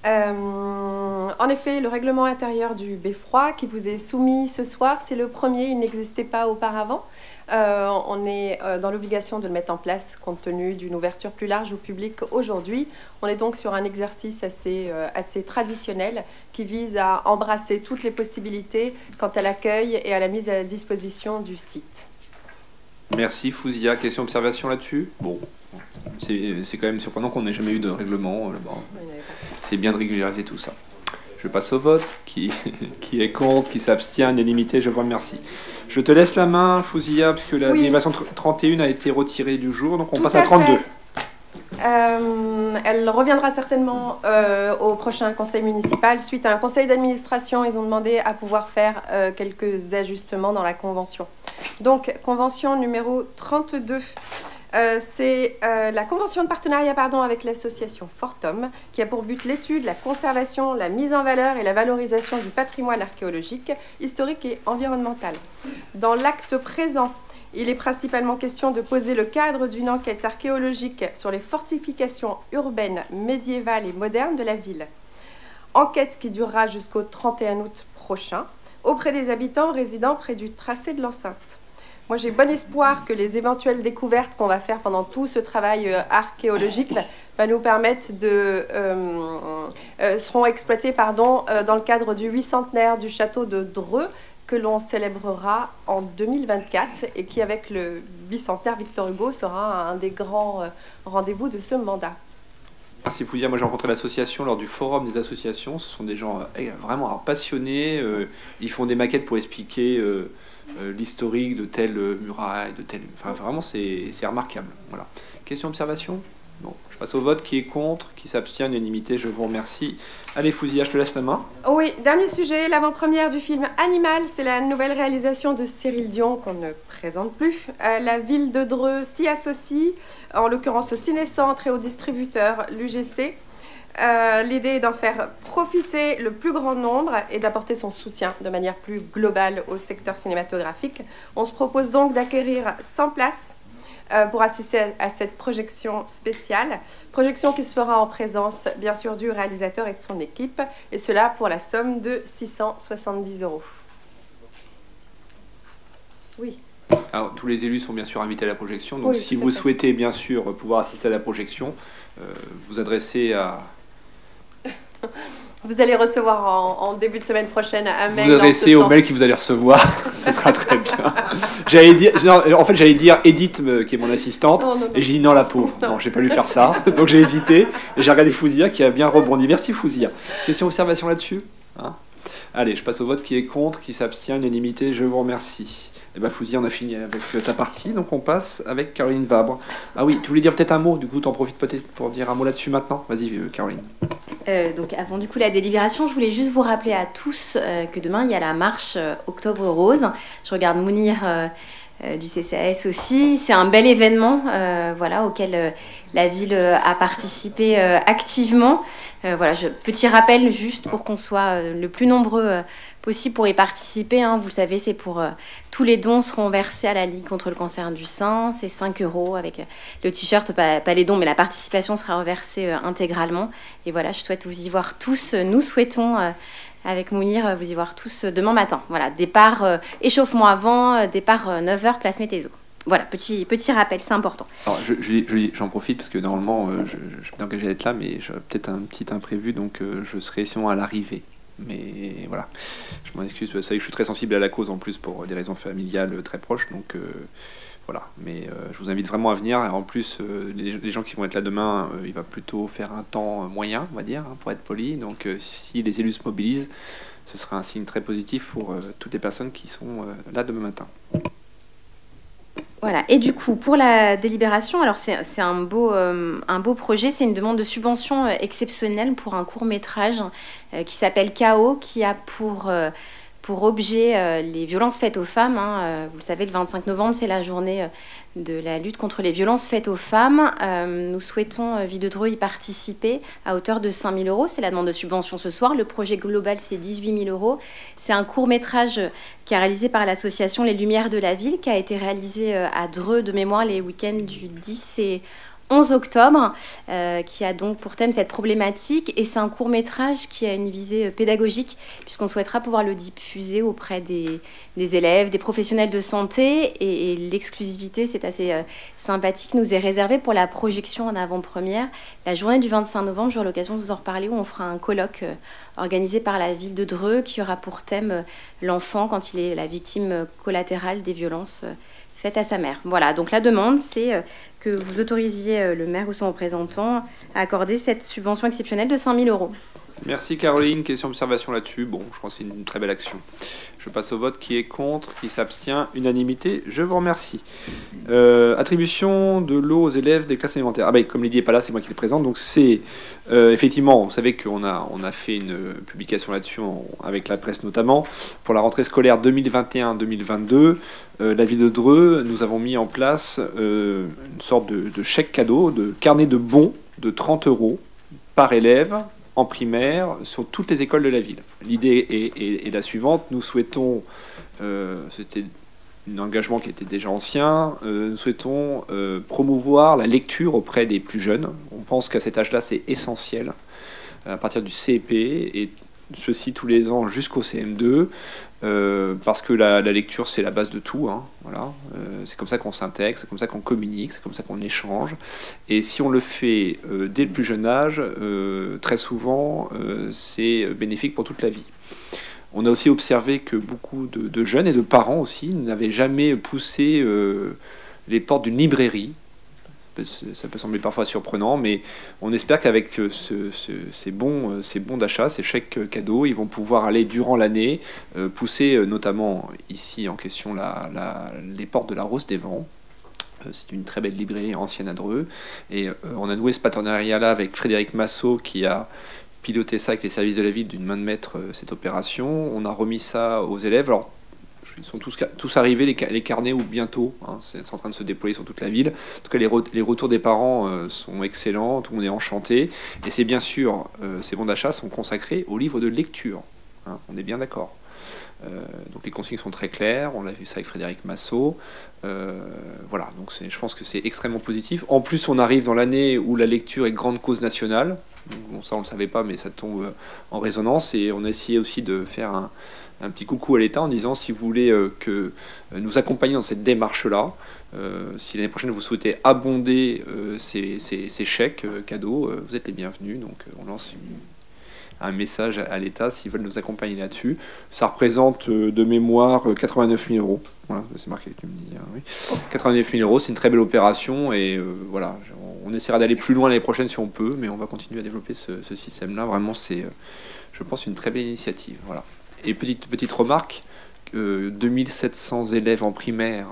En effet, le règlement intérieur du beffroi qui vous est soumis ce soir, c'est le premier, il n'existait pas auparavant. On est dans l'obligation de le mettre en place compte tenu d'une ouverture plus large au public aujourd'hui. On est donc sur un exercice assez traditionnel qui vise à embrasser toutes les possibilités quant à l'accueil et à la mise à disposition du site. Merci Fouzia. Question, observation là-dessus? Bon, c'est quand même surprenant qu'on n'ait jamais eu de règlement là-bas. C'est bien de régulariser tout ça. Je passe au vote. Qui est contre, qui s'abstient, unanimité, je vous remercie. Je te laisse la main, Fouzia, puisque la délibération 31 a été retirée du jour, donc on passe à 32. Elle reviendra certainement au prochain conseil municipal. Suite à un conseil d'administration, ils ont demandé à pouvoir faire quelques ajustements dans la convention. Donc, convention numéro 32. C'est la convention de partenariat avec l'association Fortum, qui a pour but l'étude, la conservation, la mise en valeur et la valorisation du patrimoine archéologique, historique et environnemental. Dans l'acte présent, il est principalement question de poser le cadre d'une enquête archéologique sur les fortifications urbaines, médiévales et modernes de la ville. Enquête qui durera jusqu'au 31 août prochain, auprès des habitants résidant près du tracé de l'enceinte. Moi, j'ai bon espoir que les éventuelles découvertes qu'on va faire pendant tout ce travail archéologique va nous permettre seront exploitées dans le cadre du 800e du château de Dreux, que l'on célébrera en 2024 et qui, avec le bicentenaire Victor Hugo, sera un des grands rendez-vous de ce mandat. Merci Fouzia. Moi j'ai rencontré l'association lors du forum des associations. Ce sont des gens vraiment passionnés. Ils font des maquettes pour expliquer l'historique de telle muraille, de telle... Enfin vraiment c'est remarquable. Voilà. Question, observation? Bon, je passe au vote. Qui est contre? Qui s'abstient? Unanimité, je vous remercie. Allez Fouzia, je te laisse la main. Oui, dernier sujet, l'avant-première du film Animal. C'est la nouvelle réalisation de Cyril Dion qu'on ne présente plus. La ville de Dreux s'y associe, en l'occurrence au ciné-centre et au distributeur, l'UGC. L'idée est d'en faire profiter le plus grand nombre et d'apporter son soutien de manière plus globale au secteur cinématographique. On se propose donc d'acquérir 100 places pour assister à cette projection spéciale. Projection qui se fera en présence, bien sûr, du réalisateur et de son équipe, et cela pour la somme de 670 €. Oui. Alors, tous les élus sont bien sûr invités à la projection, donc oui, si vous souhaitez bien sûr pouvoir assister à la projection, vous adressez à... Vous allez recevoir en début de semaine prochaine un mail. Vous adressez au mail que vous allez recevoir, ça sera très bien. J'allais dire Edith, qui est mon assistante, et j'ai dit non, la pauvre. Non, j'ai pas lui faire ça, donc j'ai hésité, et j'ai regardé Fouzia qui a bien rebondi. Merci Fouzia. Question, observation là-dessus, hein? Allez, je passe au vote. Qui est contre, qui s'abstient, unanimité, je vous remercie. Et bien Fouzia, on a fini avec ta partie, donc on passe avec Caroline Vabre. Ah oui, tu voulais dire peut-être un mot, du coup t'en profites peut-être pour dire un mot là-dessus maintenant. Vas-y Caroline. Donc avant du coup la délibération, je voulais juste vous rappeler à tous que demain il y a la marche Octobre Rose. Je regarde Mounir du CCAS aussi. C'est un bel événement auquel la ville a participé activement. Petit rappel juste pour qu'on soit le plus nombreux possible pour y participer. Vous le savez, c'est pour tous les dons seront versés à la Ligue contre le cancer du sein. C'est 5 € avec le t-shirt, pas les dons, mais la participation sera reversée intégralement. Et voilà, je souhaite vous y voir tous. Nous souhaitons avec Mounir vous y voir tous demain matin. Voilà, départ échauffement avant, départ 9h, place Métézo. Voilà, petit rappel, c'est important. Alors, j'en profite parce que normalement, je suis engagé à être là, mais j'ai peut-être un petit imprévu, donc je serai sinon à l'arrivée. Mais voilà, je m'en excuse, vous savez que je suis très sensible à la cause en plus pour des raisons familiales très proches, donc voilà. Mais je vous invite vraiment à venir. Et en plus, les gens qui vont être là demain, il va plutôt faire un temps moyen, on va dire, pour être poli. Donc si les élus se mobilisent, ce sera un signe très positif pour toutes les personnes qui sont là demain matin. Voilà, et du coup, pour la délibération, alors c'est un beau projet, c'est une demande de subvention exceptionnelle pour un court-métrage qui s'appelle Chaos, qui a pour objet les violences faites aux femmes. Vous le savez, le 25 novembre, c'est la journée de la lutte contre les violences faites aux femmes. Nous souhaitons, Ville de Dreux, y participer à hauteur de 5 000 €. C'est la demande de subvention ce soir. Le projet global, c'est 18 000 €. C'est un court-métrage qui est réalisé par l'association Les Lumières de la Ville, qui a été réalisé à Dreux de mémoire les week-ends du 10 et 11 octobre, qui a donc pour thème cette problématique, et c'est un court-métrage qui a une visée pédagogique, puisqu'on souhaitera pouvoir le diffuser auprès des élèves, des professionnels de santé, et l'exclusivité, c'est assez sympathique, nous est réservée pour la projection en avant-première, la journée du 25 novembre, j'aurai l'occasion de vous en reparler, où on fera un colloque organisé par la ville de Dreux, qui aura pour thème l'enfant quand il est la victime collatérale des violences faites à sa mère. Voilà, donc la demande, c'est que vous autorisiez le maire ou son représentant à accorder cette subvention exceptionnelle de 5 000 €. Merci Caroline. Question observation là-dessus. Bon, je pense que c'est une très belle action. Je passe au vote. Qui est contre? Qui s'abstient? Unanimité. Je vous remercie. Attribution de l'eau aux élèves des classes élémentaires. Ah ben, comme Lydie n'est pas là, c'est moi qui le présente. Donc c'est effectivement, vous savez qu'on a fait une publication là-dessus avec la presse notamment pour la rentrée scolaire 2021-2022. La ville de Dreux, nous avons mis en place une sorte de chèque cadeau, de carnet de bons de 30 € par élève en primaire sur toutes les écoles de la ville. L'idée est la suivante. Nous souhaitons, c'était un engagement qui était déjà ancien, nous souhaitons promouvoir la lecture auprès des plus jeunes. On pense qu'à cet âge-là, c'est essentiel, à partir du CP, et ceci tous les ans jusqu'au CM2, parce que la lecture, c'est la base de tout. Hein, voilà. C'est comme ça qu'on s'intègre, c'est comme ça qu'on communique, c'est comme ça qu'on échange. Et si on le fait dès le plus jeune âge, très souvent, c'est bénéfique pour toute la vie. On a aussi observé que beaucoup de jeunes et de parents aussi n'avaient jamais poussé les portes d'une librairie. Ça peut sembler parfois surprenant, mais on espère qu'avec ces bons d'achat, ces chèques cadeaux, ils vont pouvoir aller durant l'année pousser notamment ici en question les portes de la Rose des Vents. C'est une très belle librairie ancienne à Dreux, et on a noué ce partenariat-là avec Frédéric Massot qui a piloté ça avec les services de la ville d'une main de maître, cette opération. On a remis ça aux élèves. Alors, ils sont tous arrivés, les carnets, ou bientôt. Hein, c'est en train de se déployer sur toute la ville. En tout cas, les retours des parents sont excellents. Tout le monde est enchanté. Et c'est bien sûr, ces bons d'achat sont consacrés aux livres de lecture. Hein, on est bien d'accord. Donc les consignes sont très claires. On l'a vu ça avec Frédéric Massot. Voilà, donc je pense que c'est extrêmement positif. En plus, on arrive dans l'année où la lecture est grande cause nationale. Bon, ça, on ne le savait pas, mais ça tombe en résonance. Et on a essayé aussi de faire un petit coucou à l'État en disant, si vous voulez que nous accompagner dans cette démarche-là, si l'année prochaine vous souhaitez abonder ces chèques cadeaux, vous êtes les bienvenus. Donc on lance un message à l'État s'ils veulent nous accompagner là-dessus. Ça représente de mémoire 89 000 €. Voilà, c'est marqué, tu me dis. Hein, oui. 89 000 €, c'est une très belle opération, et voilà, on essaiera d'aller plus loin l'année prochaine si on peut, mais on va continuer à développer ce système-là. Vraiment, c'est, je pense, une très belle initiative. Voilà. Et petite remarque, 2700 élèves en primaire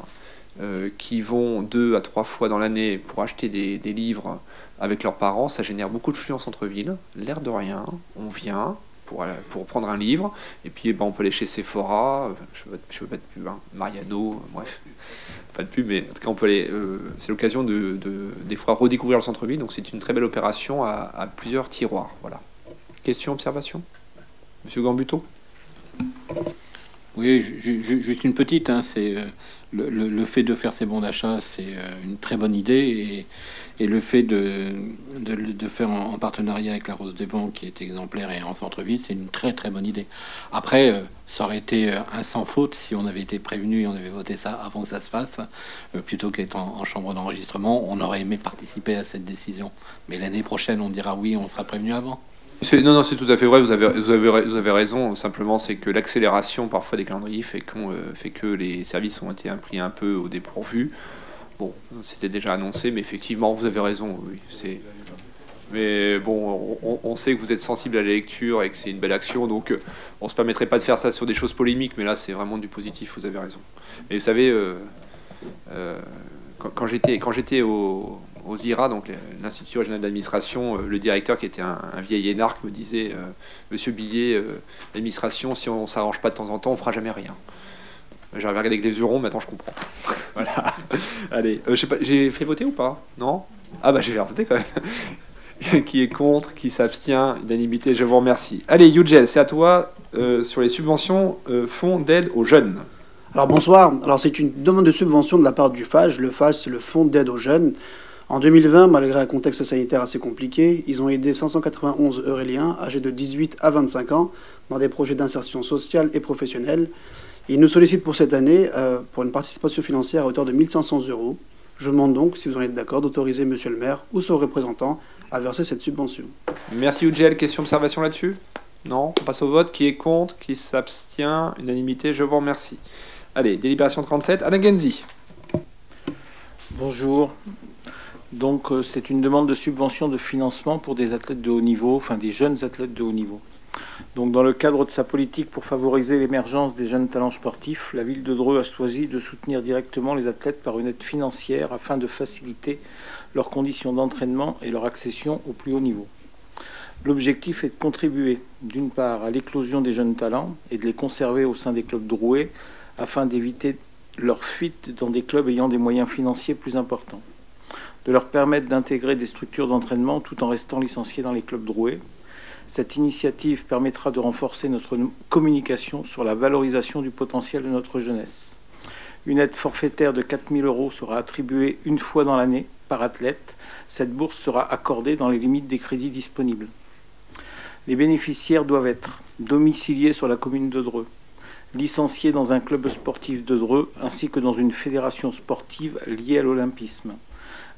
qui vont 2 à 3 fois dans l'année pour acheter des livres avec leurs parents, ça génère beaucoup de flux en centre-ville. L'air de rien, on vient pour prendre un livre, et puis on peut aller chez Sephora, je veux pas de pub, hein, Mariano, bref, pas de pub, mais en tout cas on peut aller, c'est l'occasion de des fois redécouvrir le centre-ville, donc c'est une très belle opération à plusieurs tiroirs. Voilà. Question, observation, Monsieur Gambuteau? Oui, juste une petite. Hein, c'est le fait de faire ces bons d'achat, c'est une très bonne idée, et le fait de faire en partenariat avec la Rose des Vents, qui est exemplaire et en centre-ville, c'est une très très bonne idée. Après, ça aurait été un sans faute si on avait été prévenu et on avait voté ça avant que ça se fasse, plutôt qu'être en chambre d'enregistrement. On aurait aimé participer à cette décision, mais l'année prochaine, on dira oui, on sera prévenu avant. Non, c'est tout à fait vrai, vous avez raison. Simplement, c'est que l'accélération parfois des calendriers fait que les services ont été pris un peu au dépourvu. Bon, c'était déjà annoncé, mais effectivement, vous avez raison. Oui, mais bon, on sait que vous êtes sensible à la lecture et que c'est une belle action, donc on ne se permettrait pas de faire ça sur des choses polémiques, mais là, c'est vraiment du positif, vous avez raison. Mais vous savez, quand j'étais aux IRA, donc l'Institut régional d'administration, le directeur, qui était un vieil énarque, me disait Monsieur Billet, l'administration, si on ne s'arrange pas de temps en temps, on ne fera jamais rien. J'avais regardé avec les eurons, maintenant je comprends. Voilà. Allez, je sais pas, j'ai fait voter ou pas? Non? Ah bah j'ai fait voter quand même. Qui est contre? Qui s'abstient? Unanimité, je vous remercie. Allez, Yugel, c'est à toi sur les subventions fonds d'aide aux jeunes. Alors bonsoir. Alors c'est une demande de subvention de la part du FAGE. Le FAGE, c'est le fonds d'aide aux jeunes. En 2020, malgré un contexte sanitaire assez compliqué, ils ont aidé 591 Euréliens âgés de 18 à 25 ans dans des projets d'insertion sociale et professionnelle. Ils nous sollicitent pour cette année pour une participation financière à hauteur de 1 500 €. Je demande donc, si vous en êtes d'accord, d'autoriser Monsieur le maire ou son représentant à verser cette subvention. Merci Yugel. Question, observation là-dessus? Non? On passe au vote. Qui est contre? Qui s'abstient? Unanimité, je vous remercie. Allez, délibération 37, Alain Genzi. Bonjour. Donc c'est une demande de subvention de financement pour des athlètes de haut niveau, enfin des jeunes athlètes de haut niveau. Donc dans le cadre de sa politique pour favoriser l'émergence des jeunes talents sportifs, la ville de Dreux a choisi de soutenir directement les athlètes par une aide financière afin de faciliter leurs conditions d'entraînement et leur accession au plus haut niveau. L'objectif est de contribuer d'une part à l'éclosion des jeunes talents et de les conserver au sein des clubs drouais afin d'éviter leur fuite dans des clubs ayant des moyens financiers plus importants, de leur permettre d'intégrer des structures d'entraînement tout en restant licenciés dans les clubs drouais. Cette initiative permettra de renforcer notre communication sur la valorisation du potentiel de notre jeunesse. Une aide forfaitaire de 4 000 € sera attribuée une fois dans l'année par athlète. Cette bourse sera accordée dans les limites des crédits disponibles. Les bénéficiaires doivent être domiciliés sur la commune de Dreux, licenciés dans un club sportif de Dreux ainsi que dans une fédération sportive liée à l'olympisme,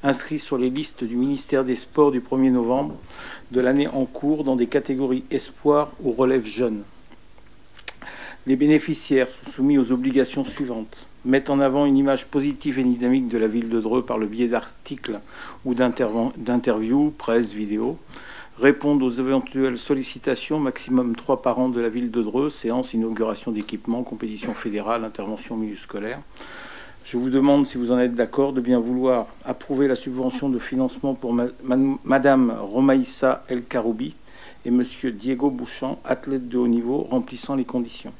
inscrits sur les listes du ministère des Sports du 1er novembre de l'année en cours dans des catégories espoir ou relève jeune. Les bénéficiaires sont soumis aux obligations suivantes. Mettre en avant une image positive et dynamique de la ville de Dreux par le biais d'articles ou d'interviews, presse, vidéo. Répondre aux éventuelles sollicitations, maximum 3 par an de la ville de Dreux, séance, inauguration d'équipements, compétition fédérale, intervention au milieu scolaire. Je vous demande, si vous en êtes d'accord, de bien vouloir approuver la subvention de financement pour Madame Romaïssa El Karoubi et Monsieur Diego Bouchamp, athlète de haut niveau, remplissant les conditions.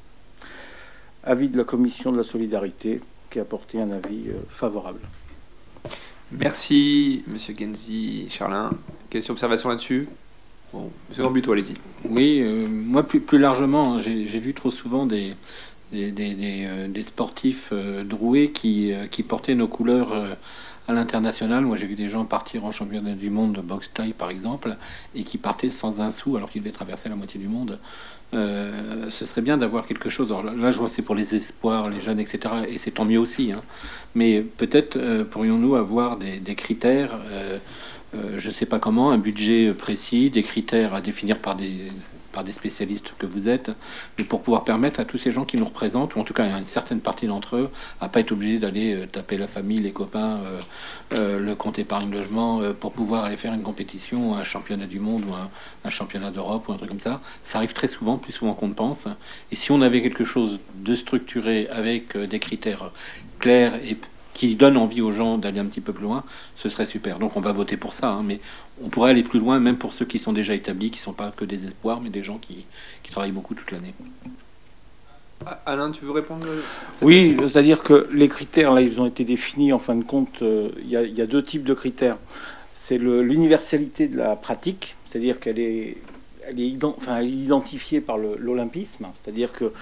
Avis de la Commission de la Solidarité, qui a apporté un avis favorable. Merci, Monsieur Genzi. Charlin, question, observation là-dessus? Bon, Monsieur Gambuto, allez-y. Oui, moi plus largement, hein, j'ai vu trop souvent des sportifs droués qui portaient nos couleurs à l'international. Moi, j'ai vu des gens partir en championnat du monde de boxe thaï, par exemple, et qui partaient sans un sou alors qu'ils devaient traverser la moitié du monde. Ce serait bien d'avoir quelque chose. Alors là, je vois c'est pour les espoirs, les jeunes, etc. Et c'est tant mieux aussi. Hein. Mais peut-être pourrions-nous avoir des critères, je ne sais pas comment, un budget précis, des critères à définir par des spécialistes que vous êtes, mais pour pouvoir permettre à tous ces gens qui nous représentent, ou en tout cas à une certaine partie d'entre eux, à pas être obligés d'aller taper la famille, les copains, le compte épargne logement, pour pouvoir aller faire une compétition, un championnat du monde ou un championnat d'Europe ou un truc comme ça. Ça arrive très souvent, plus souvent qu'on ne pense. Et si on avait quelque chose de structuré avec des critères clairs et qui donne envie aux gens d'aller un petit peu plus loin, ce serait super. Donc on va voter pour ça, hein, mais on pourrait aller plus loin, même pour ceux qui sont déjà établis, qui ne sont pas que des espoirs, mais des gens qui travaillent beaucoup toute l'année. Alain, tu veux répondre? Oui, c'est-à-dire que les critères, là, ils ont été définis, en fin de compte, il y a 2 types de critères. C'est l'universalité de la pratique, c'est-à-dire qu'elle est identifiée par l'olympisme, c'est-à-dire que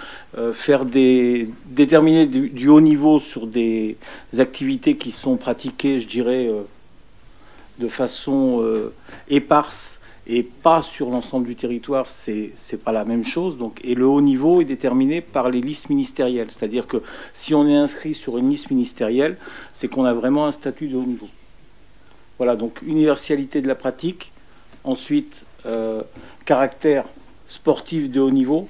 déterminer du haut niveau sur des activités qui sont pratiquées, je dirais, de façon éparse et pas sur l'ensemble du territoire, c'est pas la même chose. Donc, et le haut niveau est déterminé par les listes ministérielles, c'est-à-dire que si on est inscrit sur une liste ministérielle, c'est qu'on a vraiment un statut de haut niveau. Voilà, donc universalité de la pratique, ensuite caractère sportif de haut niveau,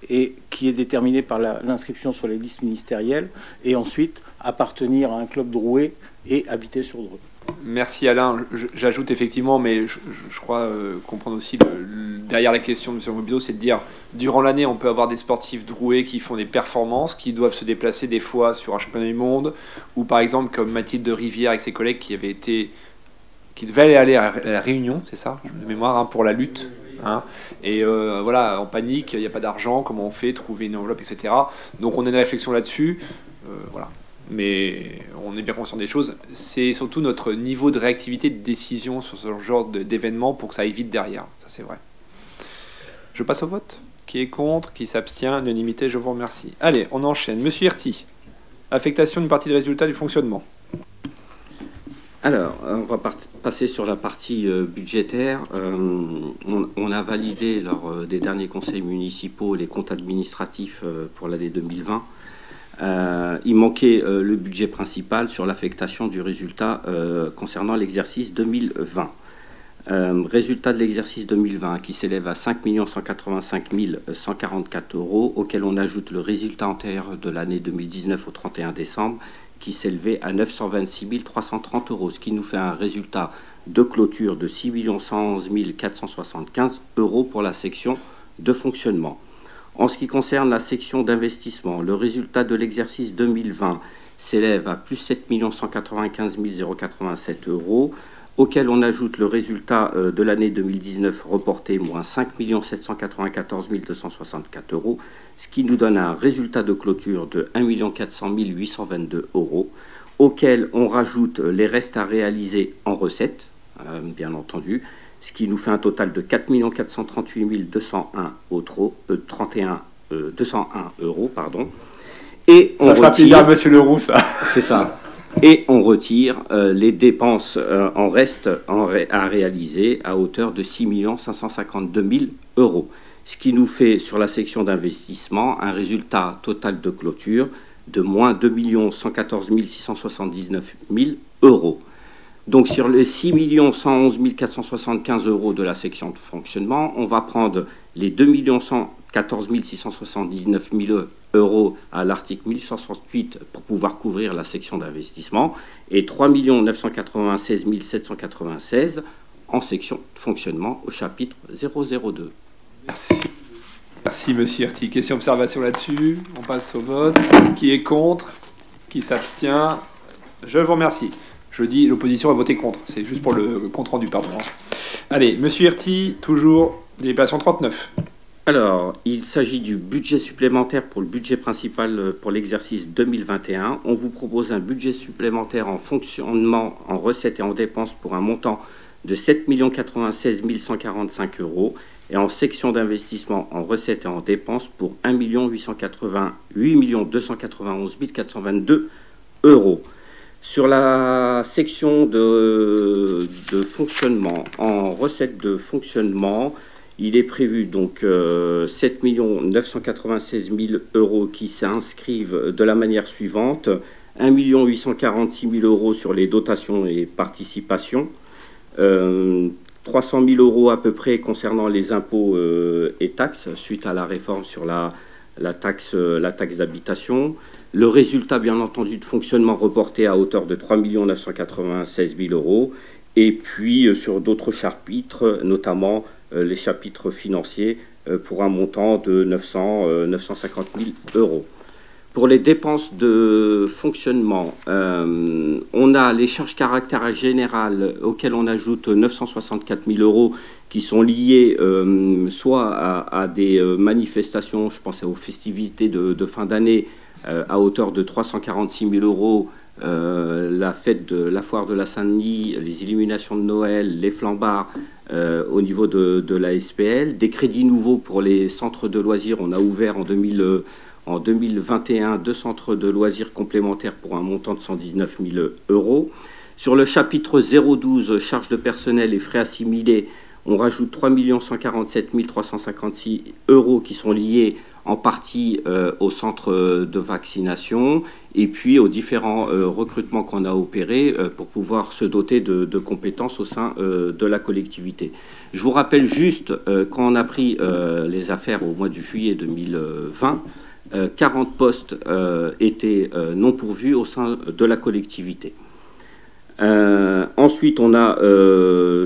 et qui est déterminé par l'inscription sur les listes ministérielles, et ensuite appartenir à un club drouais et habiter sur Dreux. Merci Alain. J'ajoute effectivement, mais je crois comprendre aussi derrière la question de M. Gambuto, c'est de dire, durant l'année, on peut avoir des sportifs droués qui font des performances, qui doivent se déplacer des fois sur un championnat du monde, ou par exemple comme Mathilde de Rivière avec ses collègues qui devaient aller à la Réunion, c'est ça, de mémoire, hein, pour la lutte. Hein, et voilà, en panique, il n'y a pas d'argent, comment on fait, trouver une enveloppe, etc. Donc on a une réflexion là-dessus. Voilà. Mais on est bien conscient des choses. C'est surtout notre niveau de réactivité, de décision sur ce genre d'événement pour que ça aille vite derrière. Ça, c'est vrai. Je passe au vote. Qui est contre? Qui s'abstient? Unanimité, je vous remercie. Allez, on enchaîne. Monsieur Hirty, affectation d'une partie des résultats du fonctionnement. Alors, on va passer sur la partie budgétaire. On a validé lors des derniers conseils municipaux les comptes administratifs pour l'année 2020. Il manquait le budget principal sur l'affectation du résultat concernant l'exercice 2020. Résultat de l'exercice 2020 qui s'élève à 5 185 144 euros, auquel on ajoute le résultat antérieur de l'année 2019 au 31 décembre qui s'élevait à 926 330 euros, ce qui nous fait un résultat de clôture de 6 111 475 euros pour la section de fonctionnement. En ce qui concerne la section d'investissement, le résultat de l'exercice 2020 s'élève à plus 7 195 087 euros, auquel on ajoute le résultat de l'année 2019 reporté, moins 5 794 264 euros, ce qui nous donne un résultat de clôture de 1 400 822 euros, auquel on rajoute les restes à réaliser en recettes, bien entendu, ce qui nous fait un total de 4 438 201 euros. Et on ça fera retire, plaisir à Monsieur Leroux, ça. C'est ça. Et on retire les dépenses en reste à réaliser à hauteur de 6 552 000 euros. Ce qui nous fait, sur la section d'investissement, un résultat total de clôture de moins 2 114 679 000 euros. Donc sur les 6 111 475 euros de la section de fonctionnement, on va prendre les 2 114 679 000 euros à l'article 1168 pour pouvoir couvrir la section d'investissement et 3 996 796 en section de fonctionnement au chapitre 002. Merci. Merci, Monsieur Hirty. Question, observation là-dessus. On passe au vote. Qui est contre? Qui s'abstient? Je vous remercie. Je dis l'opposition a voté contre. C'est juste pour le compte-rendu, pardon. Allez, Monsieur Hirty, toujours délibération 39. Alors, il s'agit du budget supplémentaire pour le budget principal pour l'exercice 2021. On vous propose un budget supplémentaire en fonctionnement, en recettes et en dépenses pour un montant de 7 96 145 euros et en section d'investissement en recettes et en dépenses pour 1 888 291 422 euros. Sur la section de fonctionnement, en recettes de fonctionnement, il est prévu donc 7 996 000 euros qui s'inscrivent de la manière suivante. 1 846 000 euros sur les dotations et participations. 300 000 euros à peu près concernant les impôts et taxes suite à la réforme sur la taxe d'habitation. Le résultat, bien entendu, de fonctionnement reporté à hauteur de 3 996 000 euros. Et puis sur d'autres chapitres, notamment les chapitres financiers, pour un montant de 950 000 euros. Pour les dépenses de fonctionnement, on a les charges caractère général auxquelles on ajoute 964 000 euros qui sont liés soit à des manifestations, je pense aux festivités de fin d'année, à hauteur de 346 000 euros, la fête de la foire de la Saint-Denis, les illuminations de Noël, les flambards au niveau de la SPL, des crédits nouveaux pour les centres de loisirs. On a ouvert en 2021 2 centres de loisirs complémentaires pour un montant de 119 000 euros. Sur le chapitre 012, charges de personnel et frais assimilés, on rajoute 3 147 356 euros qui sont liés en partie au centre de vaccination et puis aux différents recrutements qu'on a opérés pour pouvoir se doter de compétences au sein de la collectivité. Je vous rappelle juste quand on a pris les affaires au mois de juillet 2020, 40 postes étaient non pourvus au sein de la collectivité. Ensuite, on a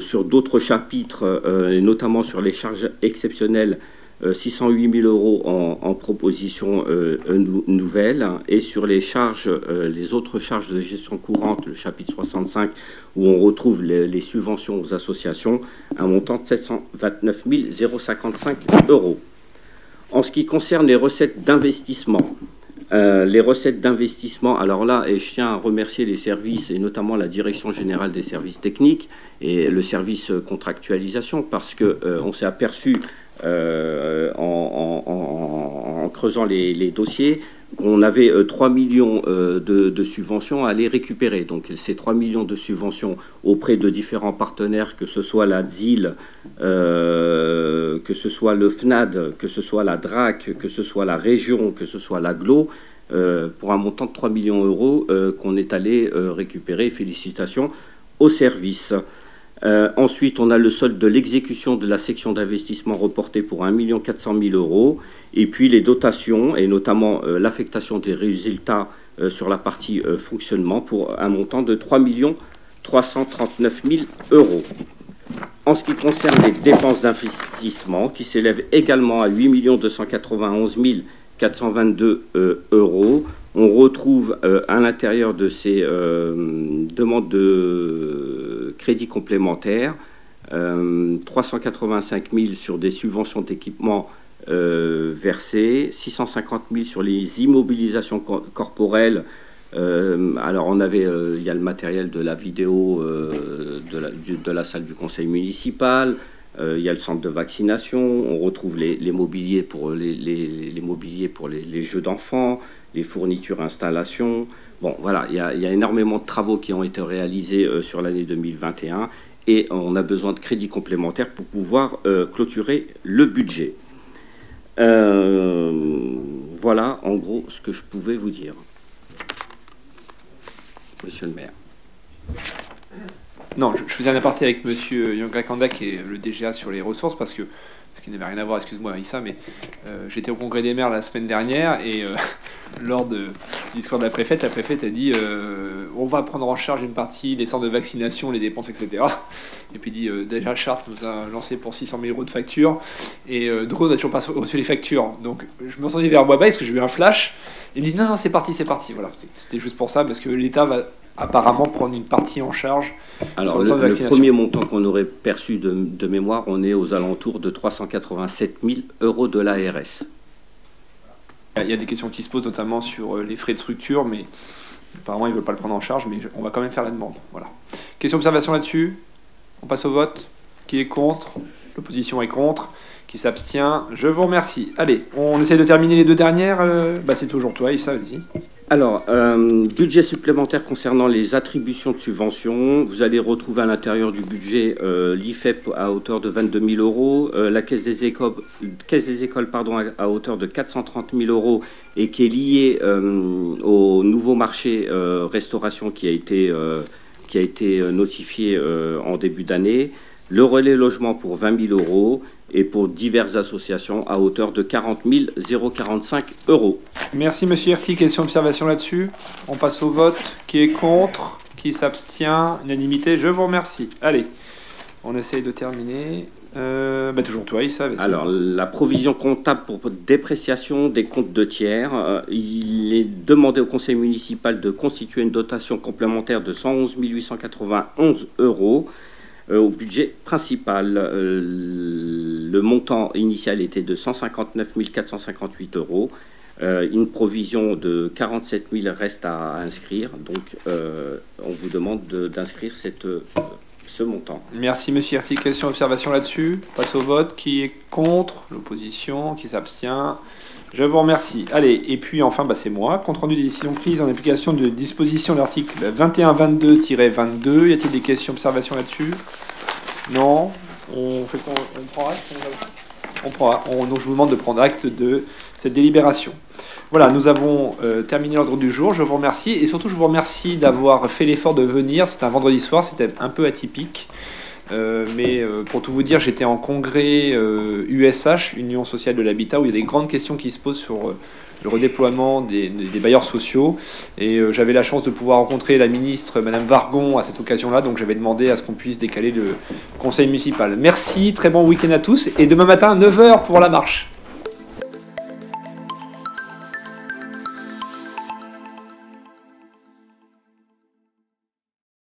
sur d'autres chapitres, et notamment sur les charges exceptionnelles, 608 000 euros en proposition nouvelle, et sur les charges, les autres charges de gestion courante, le chapitre 65, où on retrouve les subventions aux associations, un montant de 729 055 euros. En ce qui concerne les recettes d'investissement, alors là, et je tiens à remercier les services, et notamment la Direction générale des services techniques et le service contractualisation, parce qu'on s'est aperçu en creusant les dossiers qu'on avait 3 millions de subventions à aller récupérer. Donc ces 3 millions de subventions auprès de différents partenaires, que ce soit la DSIL, que ce soit le FNAD, que ce soit la DRAC, que ce soit la région, que ce soit l'AGLO, pour un montant de 3 millions d'euros qu'on est allé récupérer. Félicitations au service. Ensuite, on a le solde de l'exécution de la section d'investissement reportée pour 1 400 000 €. Et puis les dotations, et notamment l'affectation des résultats sur la partie fonctionnement pour un montant de 3 339 000 €. En ce qui concerne les dépenses d'investissement, qui s'élèvent également à 8 291 422 €, on retrouve à l'intérieur de ces demandes de crédits complémentaires 385 000 sur des subventions d'équipement versées, 650 000 sur les immobilisations corporelles. Alors on avait, il y a le matériel de la vidéo de la salle du conseil municipal, il y a le centre de vaccination, on retrouve les mobiliers pour les mobiliers pour les jeux d'enfants, les fournitures, installations. Bon, voilà, il y a énormément de travaux qui ont été réalisés sur l'année 2021 et on a besoin de crédits complémentaires pour pouvoir clôturer le budget. Voilà, en gros, ce que je pouvais vous dire. Monsieur le maire. Non, je faisais un aparté avec Monsieur Yongrakanda, qui est le DGA sur les ressources, parce que, ce qui n'avait rien à voir, excuse-moi Issa, mais j'étais au congrès des maires la semaine dernière, et lors du discours de la préfète a dit on va prendre en charge une partie des centres de vaccination, les dépenses, etc. Et puis dit déjà Chartres nous a lancé pour 600 000 € de factures, et Dreux n'a toujours pas reçu les factures. Donc je me sentais vers moi parce que j'ai eu un flash. Il me dit non, c'est parti. Voilà, c'était juste pour ça, parce que l'État va apparemment prendre une partie en charge. Alors le premier montant qu'on aurait perçu de mémoire, on est aux alentours de 387 000 € de l'ARS. Il y a des questions qui se posent notamment sur les frais de structure, mais apparemment ils ne veulent pas le prendre en charge, mais on va quand même faire la demande. Voilà. Question observation là-dessus. On passe au vote. Qui est contre? L'opposition est contre. Qui s'abstient? Je vous remercie. Allez, on essaie de terminer les deux dernières. C'est toujours toi, Issa, vas-y. Alors, budget supplémentaire concernant les attributions de subventions. Vous allez retrouver à l'intérieur du budget l'IFEP à hauteur de 22 000 €, la caisse des écoles à hauteur de 430 000 € et qui est liée au nouveau marché restauration qui a été notifié en début d'année. Le relais logement pour 20 000 € et pour diverses associations à hauteur de 40 045 €. Merci Monsieur Herty. Question observation là-dessus. On passe au vote. Qui est contre? Qui s'abstient? Unanimité. Je vous remercie. Allez, on essaye de terminer. Toujours toi, Issa. Alors, la provision comptable pour dépréciation des comptes de tiers. Il est demandé au conseil municipal de constituer une dotation complémentaire de 111 891 € au budget principal. Le montant initial était de 159 458 €. Une provision de 47 000 reste à inscrire. Donc, on vous demande d'inscrire ce montant. Merci, Monsieur Herty. Question, observation là-dessus. Passe au vote. Qui est contre? L'opposition. Qui s'abstient? Je vous remercie. Allez, et puis enfin, c'est moi. Compte rendu des décisions prises en application de dispositions de l'article 2122-22. Y a-t-il des questions, observations là-dessus? Non. On prend acte. Donc je vous demande de prendre acte de cette délibération. Voilà, nous avons terminé l'ordre du jour. Je vous remercie et surtout je vous remercie d'avoir fait l'effort de venir. C'était un vendredi soir, c'était un peu atypique. Mais pour tout vous dire, j'étais en congrès USH, Union sociale de l'habitat, où il y a des grandes questions qui se posent sur le redéploiement des bailleurs sociaux. Et j'avais la chance de pouvoir rencontrer la ministre, Madame Vargon, à cette occasion-là. Donc j'avais demandé à ce qu'on puisse décaler le conseil municipal. Merci, très bon week-end à tous. Et demain matin, 9 h pour la marche.